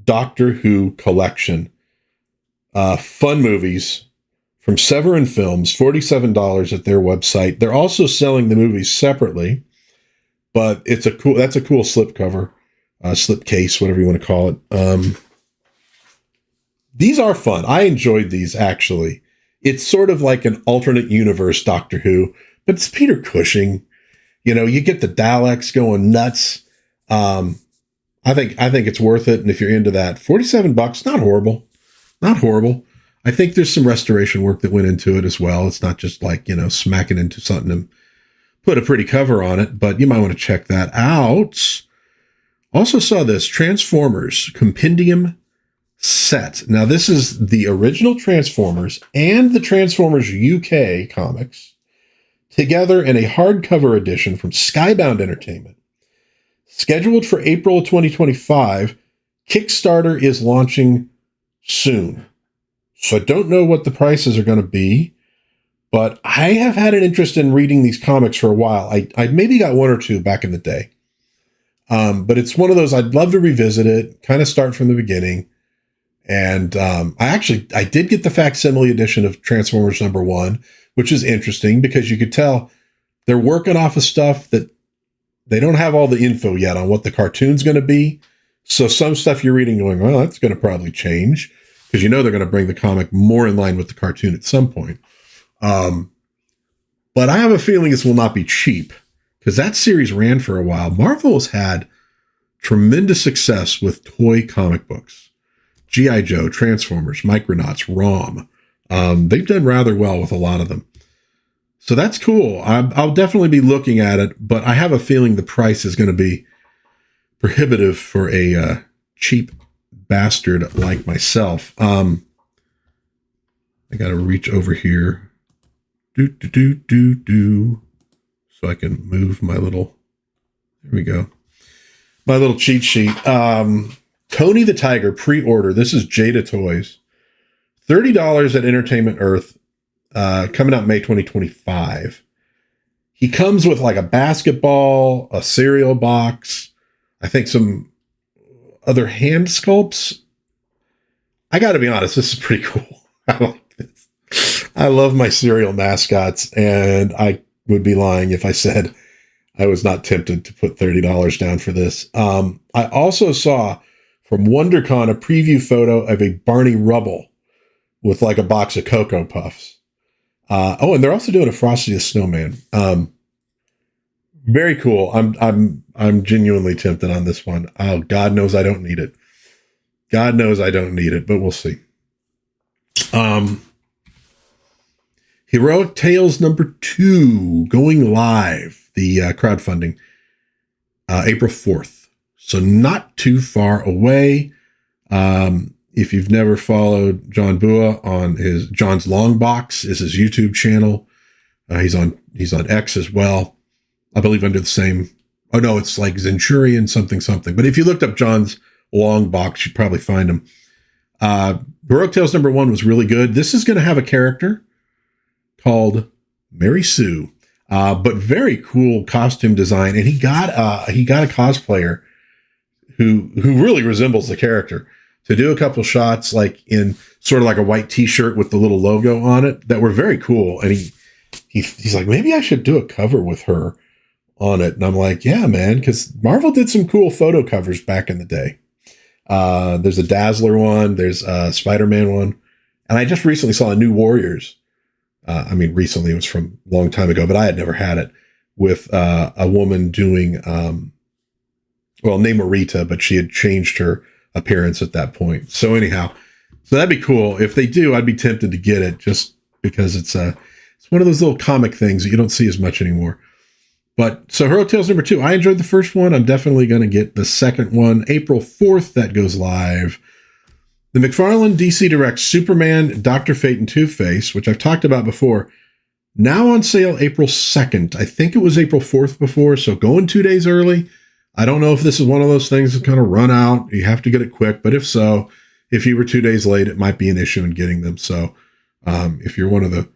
Doctor Who collection. Fun movies from Severin Films, $47 at their website. They're also selling the movies separately, but that's a cool slip cover, slip case, whatever you want to call it. These are fun. I enjoyed these, actually. It's sort of like an alternate universe Doctor Who, but it's Peter Cushing. You know, you get the Daleks going nuts. I think it's worth it. And if you're into that, $47, not horrible. Not horrible. I think there's some restoration work that went into it as well. It's not just like, you know, smacking into something and put a pretty cover on it, but you might want to check that out. Also saw this Transformers Compendium set. Now, this is the original Transformers and the Transformers UK comics together in a hardcover edition from Skybound Entertainment. Scheduled for April 2025, Kickstarter is launching soon. So I don't know what the prices are going to be, but I have had an interest in reading these comics for a while. I maybe got one or two back in the day. But it's one of those, I'd love to revisit it, kind of start from the beginning. And I did get the facsimile edition of Transformers #1, which is interesting because you could tell they're working off of stuff that they don't have all the info yet on what the cartoon's going to be. So some stuff you're reading going, well, that's going to probably change because you know they're going to bring the comic more in line with the cartoon at some point. But I have a feeling this will not be cheap because that series ran for a while. Marvel has had tremendous success with toy comic books. G.I. Joe, Transformers, Micronauts, ROM. They've done rather well with a lot of them. So that's cool. I'll definitely be looking at it, but I have a feeling the price is going to be prohibitive for a cheap bastard like myself. I got to reach over here. So I can move my little, there we go. My little cheat sheet. Tony the Tiger pre-order. This is Jada Toys. $30 at Entertainment Earth, coming out May 2025. He comes with like a basketball, a cereal box, I think some other hand sculpts. I got to be honest, this is pretty cool. I like this. I love my cereal mascots, and I would be lying if I said I was not tempted to put $30 down for this. I also saw from WonderCon a preview photo of a Barney Rubble with like a box of Cocoa Puffs. And they're also doing a Frosty the Snowman. Very cool. I'm genuinely tempted on this one. Oh, God knows I don't need it. God knows I don't need it, but we'll see. Heroic Tales #2 going live. The crowdfunding April 4th. So not too far away. If you've never followed John Bua on John's Long Box is his YouTube channel. He's on X as well. I believe under the same. Oh no, it's like Centurion something. But if you looked up John's Long Box, you'd probably find him. Heroic Tales #1 was really good. This is going to have a character called Mary Sue, but very cool costume design, and he got a cosplayer who really resembles the character to do a couple shots like in sort of like a white t-shirt with the little logo on it that were very cool. And he's like, maybe I should do a cover with her on it. And I'm like, yeah, man, because Marvel did some cool photo covers back in the day. There's a Dazzler one, there's a Spider-Man one, and I just recently saw a New Warriors. Recently, it was from a long time ago, but I had never had it, with a woman doing, named Marita, but she had changed her appearance at that point. So anyhow, that'd be cool. If they do, I'd be tempted to get it just because it's one of those little comic things that you don't see as much anymore. But so Heroic Tales #2, I enjoyed the first one. I'm definitely going to get the second one. April 4th, that goes live. The McFarlane DC Direct Superman, Dr. Fate, and Two-Face, which I've talked about before, now on sale April 2nd. I think it was April 4th before, so going 2 days early. I don't know if this is one of those things that kind of run out. You have to get it quick, but if so, if you were 2 days late, it might be an issue in getting them. So if you're one of the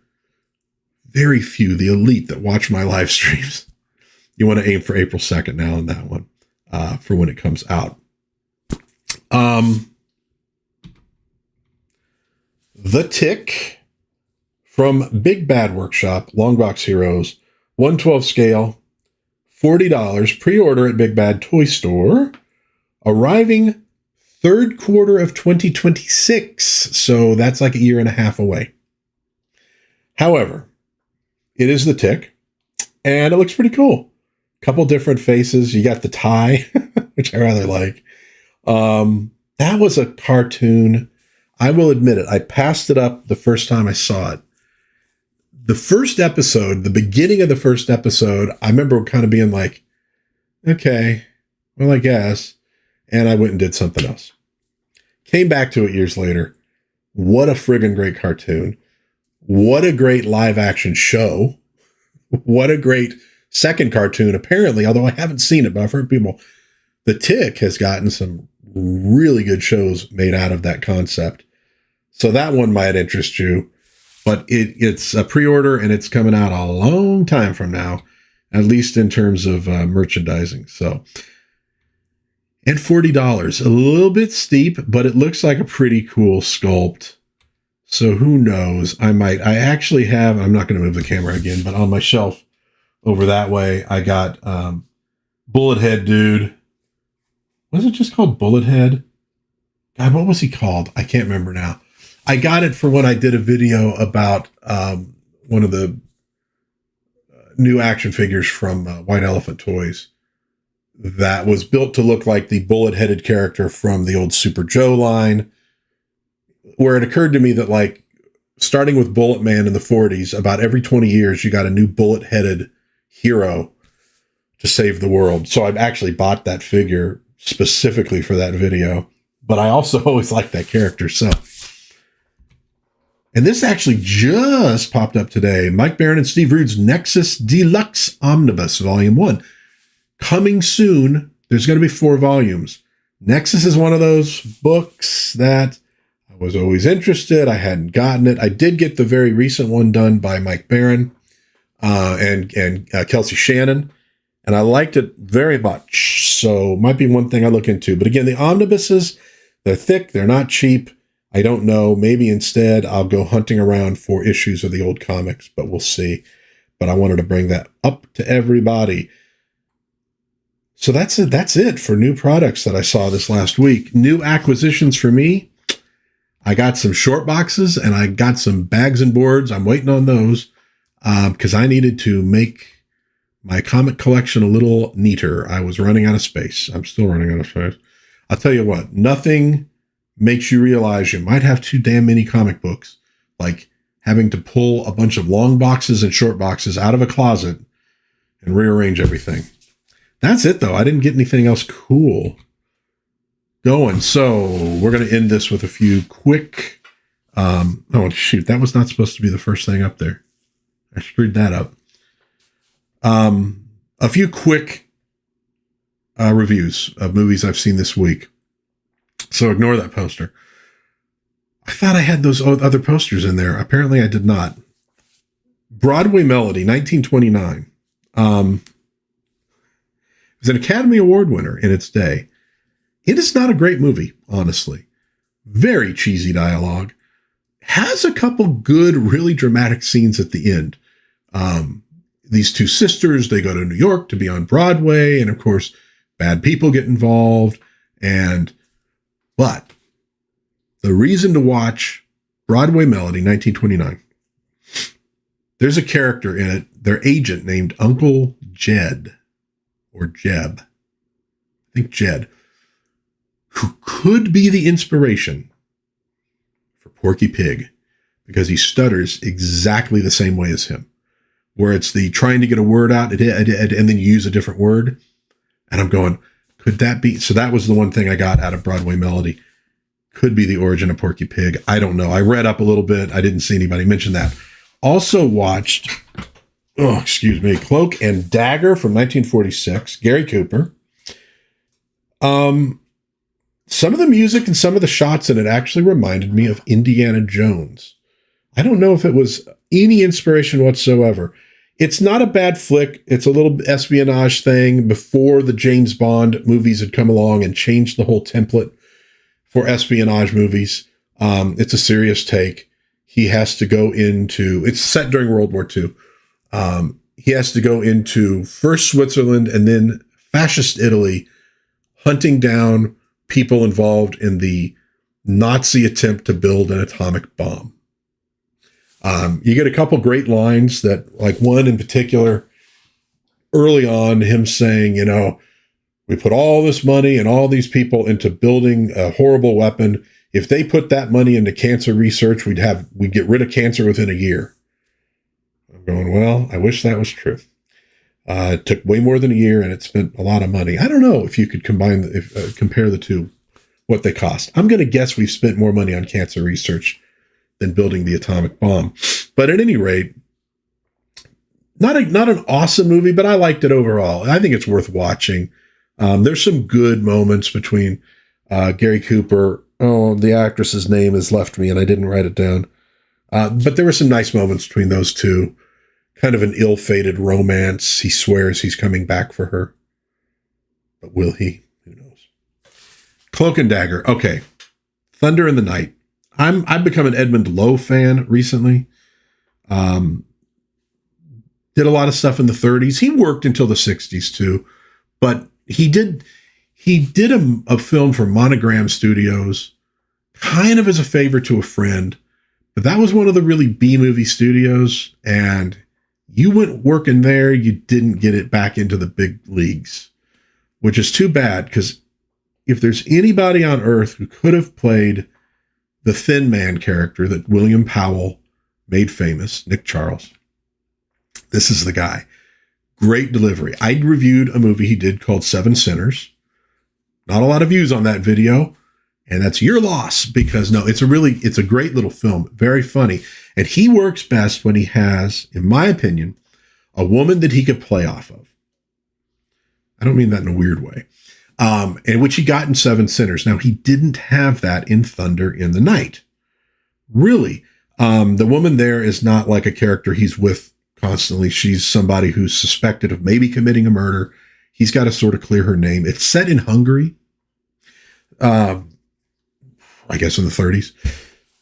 very few, the elite that watch my live streams, you want to aim for April 2nd now on that one. for when it comes out. The Tick from Big Bad Workshop, Longbox Heroes, 1/12 scale, $40, pre-order at Big Bad Toy Store, arriving third quarter of 2026. So that's like a year and a half away. However, it is the Tick, and it looks pretty cool. Couple different faces. You got the tie, which I rather like. That was a cartoon. I will admit it. I passed it up the first time I saw it. The first episode, the beginning of the first episode, I remember kind of being like, okay, well, I guess. And I went and did something else. Came back to it years later. What a friggin' great cartoon. What a great live action show. What a great second cartoon, apparently, although I haven't seen it, but I've heard people. The Tick has gotten some really good shows made out of that concept. So that one might interest you, but it's a pre-order and it's coming out a long time from now, at least in terms of merchandising. So, and $40, a little bit steep, but it looks like a pretty cool sculpt. So who knows? I actually have, I'm not going to move the camera again, but on my shelf over that way, I got Bullet Head Dude. Was it just called Bullet Head? God, what was he called? I can't remember now. I got it for when I did a video about one of the new action figures from White Elephant Toys that was built to look like the bullet-headed character from the old Super Joe line, where it occurred to me that, like, starting with Bullet Man in the 40s, about every 20 years, you got a new bullet-headed hero to save the world. So I've actually bought that figure specifically for that video, but I also always liked that character. So, and this actually just popped up today. Mike Barron and Steve Rude's Nexus Deluxe Omnibus, Volume 1. Coming soon. There's going to be 4 volumes. Nexus is one of those books that I was always interested. I hadn't gotten it. I did get the very recent one done by Mike Barron and Kelsey Shannon, and I liked it very much. So might be one thing I look into. But again, the omnibuses, they're thick. They're not cheap. I don't know. Maybe instead I'll go hunting around for issues of the old comics, but we'll see. But I wanted to bring that up to everybody. So that's it. That's it for new products that I saw this last week. New acquisitions for me. I got some short boxes and I got some bags and boards. I'm waiting on those because I needed to make my comic collection a little neater. I was running out of space. I'm still running out of space. I'll tell you what, nothing makes you realize you might have too damn many comic books, like having to pull a bunch of long boxes and short boxes out of a closet and rearrange everything. That's it, though. I didn't get anything else cool going. So we're going to end this with a few quick... oh, shoot. That was not supposed to be the first thing up there. I screwed that up. A few quick reviews of movies I've seen this week. So ignore that poster. I thought I had those other posters in there. Apparently I did not. Broadway Melody, 1929. It was an Academy Award winner in its day. It is not a great movie, honestly. Very cheesy dialogue. Has a couple good, really dramatic scenes at the end. These two sisters, they go to New York to be on Broadway, and of course, bad people get involved. But the reason to watch Broadway Melody, 1929, there's a character in it, their agent named Uncle Jed, or Jeb, I think Jed, who could be the inspiration for Porky Pig, because he stutters exactly the same way as him, where it's the trying to get a word out and then you use a different word. And I'm going, could that be? So that was the one thing I got out of Broadway Melody. Could be the origin of Porky Pig. I don't know. I read up a little bit. I didn't see anybody mention that. Also watched, Cloak and Dagger from 1946, Gary Cooper. Some of the music and some of the shots in it actually reminded me of Indiana Jones. I don't know if it was any inspiration whatsoever. It's not a bad flick. It's a little espionage thing before the James Bond movies had come along and changed the whole template for espionage movies. It's a serious take. He has to go into, it's set during World War II. He has to go into first Switzerland and then fascist Italy, hunting down people involved in the Nazi attempt to build an atomic bomb. You get a couple great lines that, like one in particular, early on, him saying, you know, we put all this money and all these people into building a horrible weapon. If they put that money into cancer research, we'd get rid of cancer within a year. I'm going, well, I wish that was true. It took way more than a year and it spent a lot of money. I don't know if you could compare the two, what they cost. I'm going to guess we've spent more money on cancer research than building the atomic bomb. But at any rate, not an awesome movie, but I liked it overall. I think it's worth watching. There's some good moments between Gary Cooper. Oh, the actress's name has left me and I didn't write it down. But there were some nice moments between those two. Kind of an ill-fated romance. He swears he's coming back for her. But will he? Who knows? Cloak and Dagger. Okay. Thunder in the Night. I've become an Edmund Lowe fan recently. Did a lot of stuff in the 30s. He worked until the 60s too, but he did a film for Monogram Studios, kind of as a favor to a friend, but that was one of the really B-movie studios, and you went working there, you didn't get it back into the big leagues, which is too bad, because if there's anybody on earth who could have played the Thin Man character that William Powell made famous, Nick Charles, this is the guy. Great delivery. I reviewed a movie he did called Seven Sinners. Not a lot of views on that video, and that's your loss, because no, it's a great little film, very funny. And he works best when he has, in my opinion, a woman that he could play off of. I don't mean that in a weird way. And which he got in Seven Sinners. Now, he didn't have that in Thunder in the Night. Really. The woman there is not like a character he's with constantly. She's somebody who's suspected of maybe committing a murder. He's got to sort of clear her name. It's set in Hungary, I guess in the 30s.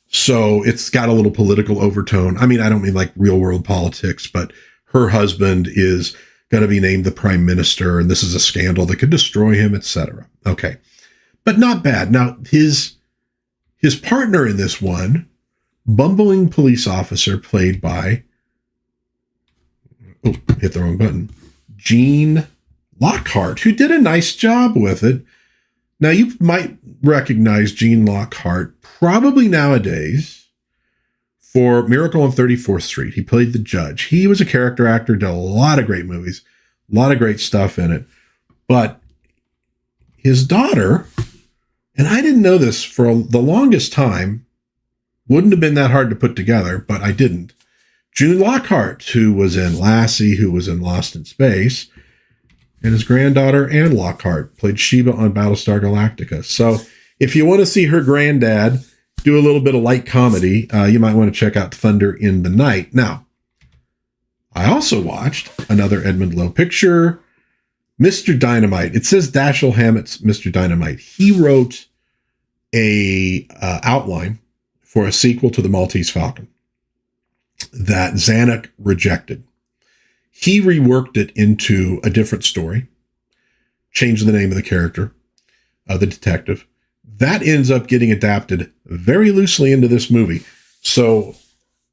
So it's got a little political overtone. I mean, I don't mean like real world politics, but her husband is going to be named the prime minister, and this is a scandal that could destroy him, etc. Okay. But not bad. Now, his partner in this one, bumbling police officer played by, hit the wrong button, Gene Lockhart, who did a nice job with it. Now, you might recognize Gene Lockhart probably nowadays for Miracle on 34th Street. He played the judge. He was a character actor, did a lot of great movies, a lot of great stuff in it. But his daughter, and I didn't know this for the longest time, wouldn't have been that hard to put together, but I didn't. June Lockhart, who was in Lassie, who was in Lost in Space, and his granddaughter, Anne Lockhart, played Sheba on Battlestar Galactica. So if you want to see her granddad do a little bit of light comedy, you might want to check out Thunder in the Night. Now, I also watched another Edmund Lowe picture, Mr. Dynamite. It says Dashiell Hammett's Mr. Dynamite. He wrote a outline for a sequel to The Maltese Falcon that Zanuck rejected. He reworked it into a different story, changed the name of the character, the detective. That ends up getting adapted very loosely into this movie. So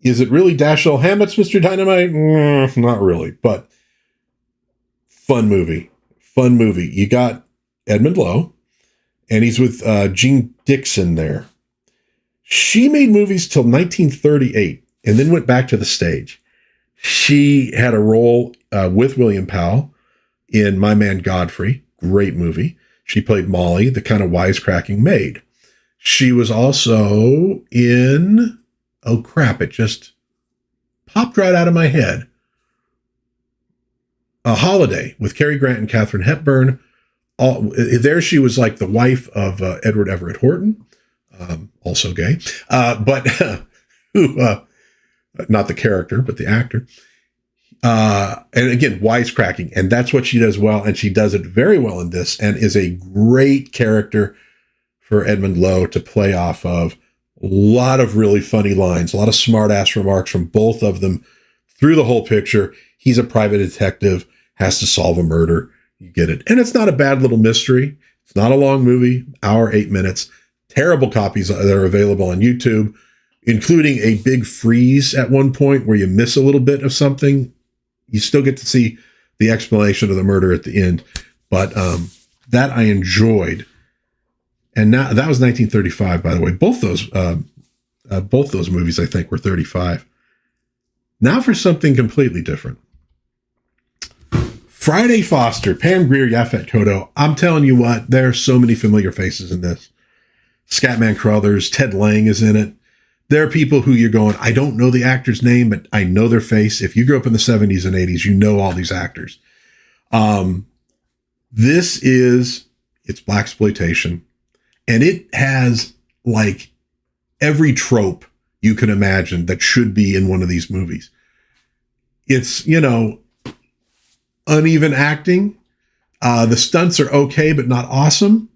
is it really Dashiell Hammett's Mr. Dynamite? Not really, but fun movie. Fun movie. You got Edmund Lowe, and he's with Jean Dixon there. She made movies till 1938 and then went back to the stage. She had a role with William Powell in My Man Godfrey. Great movie. She played Molly, the kind of wisecracking maid. She was also in, oh crap, it just popped right out of my head. A Holiday with Cary Grant and Katharine Hepburn. There she was like the wife of Edward Everett Horton, also gay, but who, not the character, but the actor. And again, wisecracking. And that's what she does well. And she does it very well in this and is a great character for Edmund Lowe to play off of. A lot of really funny lines, a lot of smart ass remarks from both of them through the whole picture. He's a private detective, has to solve a murder. You get it. And it's not a bad little mystery. It's not a long movie, hour, 8 minutes. Terrible copies that are available on YouTube, including a big freeze at one point where you miss a little bit of something. You still get to see the explanation of the murder at the end. But that I enjoyed. And now that was 1935, by the way. Both those movies, I think, were 35. Now for something completely different. Friday Foster, Pam Grier, Yaphet Kotto. I'm telling you what, there are so many familiar faces in this. Scatman Crothers, Ted Lang is in it. There are people who you're going, I don't know the actor's name, but I know their face. If you grew up in the 70s and 80s, you know all these actors. It's blaxploitation. And it has like every trope you can imagine that should be in one of these movies. It's, uneven acting. The stunts are okay, but not awesome.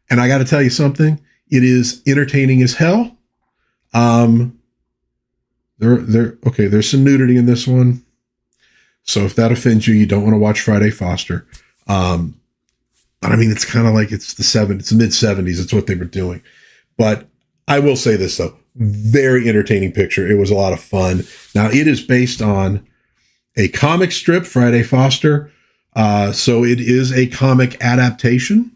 And I got to tell you something. It is entertaining as hell. There's some nudity in this one. So if that offends you, you don't want to watch Friday Foster. But I mean, it's kind of like it's the mid 70s. It's what they were doing. But I will say this though, very entertaining picture. It was a lot of fun. Now it is based on a comic strip, Friday Foster. So it is a comic adaptation.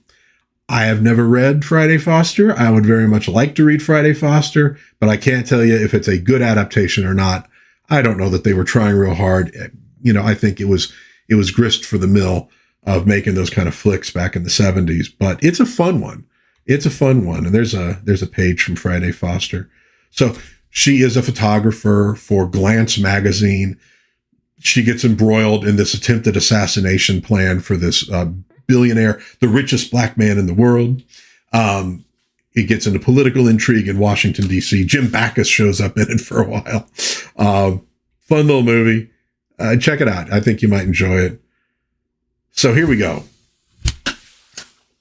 I have never read Friday Foster. I would very much like to read Friday Foster, but I can't tell you if it's a good adaptation or not. I don't know that they were trying real hard. I think it was grist for the mill of making those kind of flicks back in the 70s, but it's a fun one. It's a fun one. And there's a page from Friday Foster. So she is a photographer for Glance magazine. She gets embroiled in this attempted assassination plan for this billionaire, the richest black man in the world. It gets into political intrigue in Washington, D.C. Jim Backus shows up in it for a while. Fun little movie. Check it out. I think you might enjoy it. So here we go.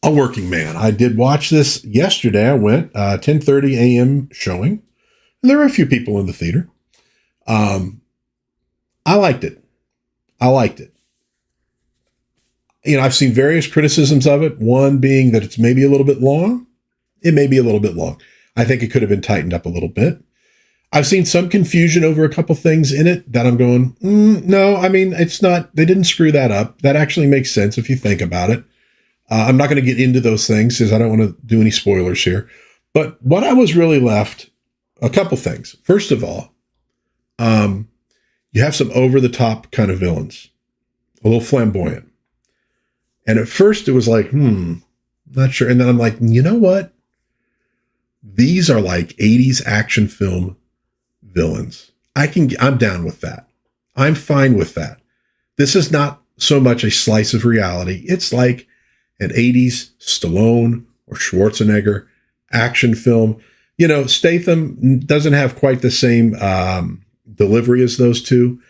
A Working Man. I did watch this yesterday. I went 10:30 a.m. showing. And there were a few people in the theater. I liked it. I've seen various criticisms of it. One being that it's maybe a little bit long. It may be a little bit long. I think it could have been tightened up a little bit. I've seen some confusion over a couple things in it that I'm going, no, I mean, it's not, they didn't screw that up. That actually makes sense if you think about it. I'm not going to get into those things because I don't want to do any spoilers here. But what I was really left, a couple things. First of all, you have some over-the-top kind of villains, a little flamboyant. And at first it was like, not sure. And then I'm like, you know what? These are like 80s action film villains. I'm down with that. I'm fine with that. This is not so much a slice of reality. It's like an 80s Stallone or Schwarzenegger action film. Statham doesn't have quite the same delivery as those two.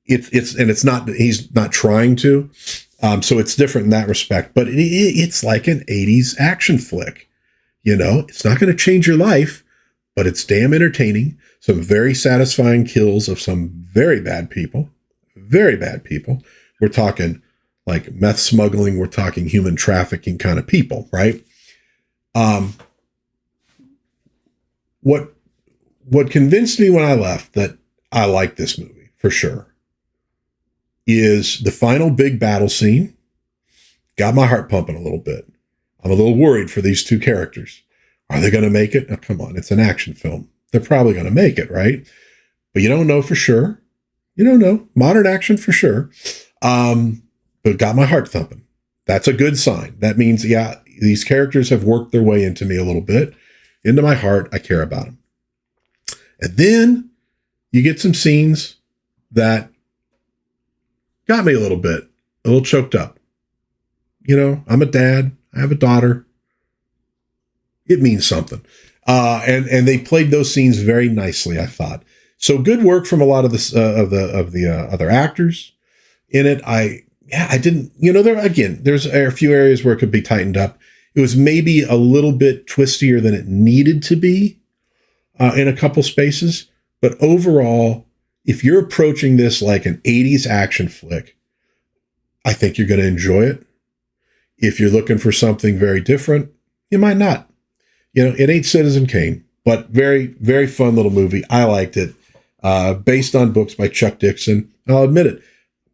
He's not trying to. So it's different in that respect, but it's like an 80s action flick. It's not going to change your life, but it's damn entertaining. Some very satisfying kills of some very bad people. Very bad people. We're talking like meth smuggling. We're talking human trafficking kind of people, right? What convinced me when I left that I like this movie for sure is the final big battle scene. Got my heart pumping a little bit. I'm a little worried for these two characters. Are they going to make it? Oh, come on. It's an action film. They're probably going to make it, right? But you don't know for sure. You don't know. Modern action for sure. But got my heart thumping. That's a good sign. That means, these characters have worked their way into me a little bit, into my heart. I care about them. And then you get some scenes that got me a little choked up. I'm a dad. I have a daughter. It means something. And they played those scenes very nicely, I thought. So good work from a lot of the other actors in it. I didn't, there's a few areas where it could be tightened up. It was maybe a little bit twistier than it needed to be in a couple spaces. But overall, if you're approaching this like an 80s action flick, I think you're going to enjoy it. If you're looking for something very different, you might not. It ain't Citizen Kane, but very, very fun little movie. I liked it. Based on books by Chuck Dixon. I'll admit it.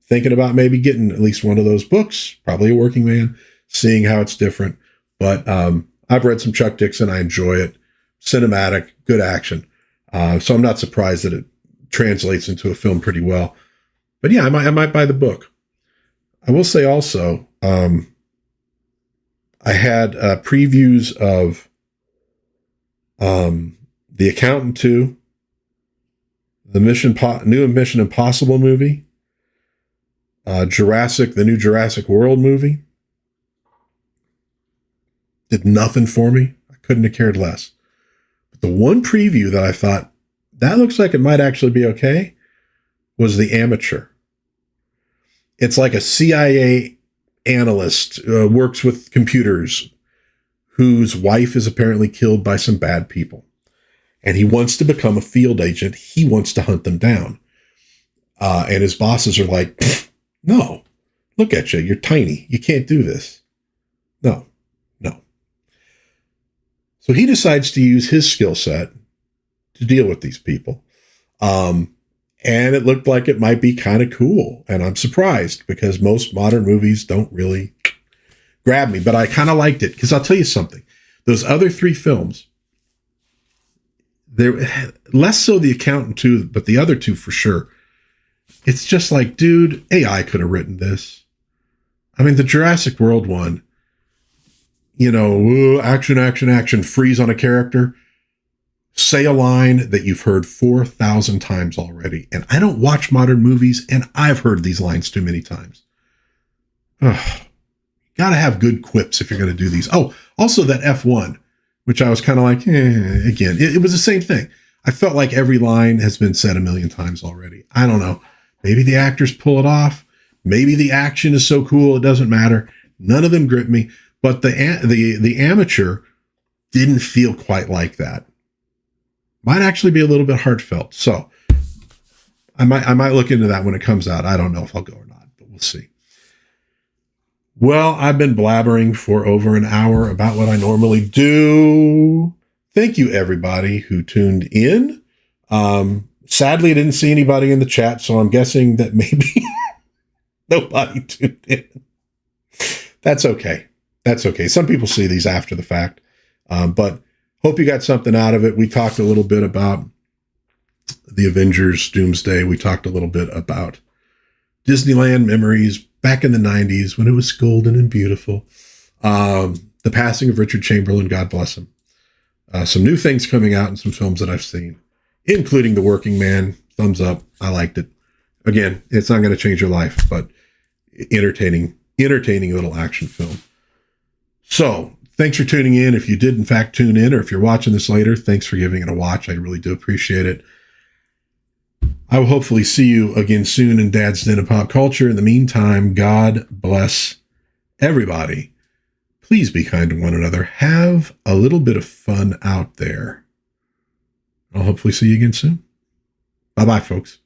Thinking about maybe getting at least one of those books, probably a working man, seeing how it's different. But I've read some Chuck Dixon. I enjoy it. Cinematic, good action. So I'm not surprised that it translates into a film pretty well. But yeah, I might buy the book. I will say also, I had previews of The Accountant 2, the new Mission Impossible movie, the new Jurassic World movie. Did nothing for me. I couldn't have cared less. But the one preview that I thought, that looks like it might actually be okay, was The Amateur. It's like a CIA analyst, works with computers, whose wife is apparently killed by some bad people. And he wants to become a field agent. He wants to hunt them down. And his bosses are like, no, look at you. You're tiny. You can't do this. No. So he decides to use his skill set to deal with these people. And it looked like it might be kind of cool. And I'm surprised because most modern movies don't really grab me. But I kind of liked it because I'll tell you something. Those other 3 films, they're less so The Accountant 2, but the other 2 for sure. It's just like, dude, AI could have written this. I mean, the Jurassic World one, action, freeze on a character, say a line that you've heard 4,000 times already. And I don't watch modern movies, and I've heard these lines too many times. Ugh. Got to have good quips if you're going to do these. Oh, also that F1, which I was kind of like, again, it was the same thing. I felt like every line has been said a million times already. I don't know. Maybe the actors pull it off. Maybe the action is so cool it doesn't matter. None of them grip me. But the Amateur didn't feel quite like that. Might actually be a little bit heartfelt. So I might look into that when it comes out. I don't know if I'll go or not, but we'll see. Well, I've been blabbering for over an hour about what I normally do. Thank you, everybody who tuned in. Sadly, I didn't see anybody in the chat, so I'm guessing that maybe nobody tuned in. That's okay. That's okay. Some people see these after the fact, but hope you got something out of it. We talked a little bit about the Avengers Doomsday. We talked a little bit about Disneyland memories back in the 90s when it was golden and beautiful. The passing of Richard Chamberlain, God bless him. Some new things coming out in some films that I've seen, including The Working Man. Thumbs up. I liked it. Again, it's not going to change your life, but entertaining little action film. So thanks for tuning in. If you did in fact tune in, or if you're watching this later, thanks for giving it a watch. I really do appreciate it. I will hopefully see you again soon in Dad's Den of Pop Culture. In the meantime, God bless everybody. Please be kind to one another. Have a little bit of fun out there. I'll hopefully see you again soon. Bye-bye, folks.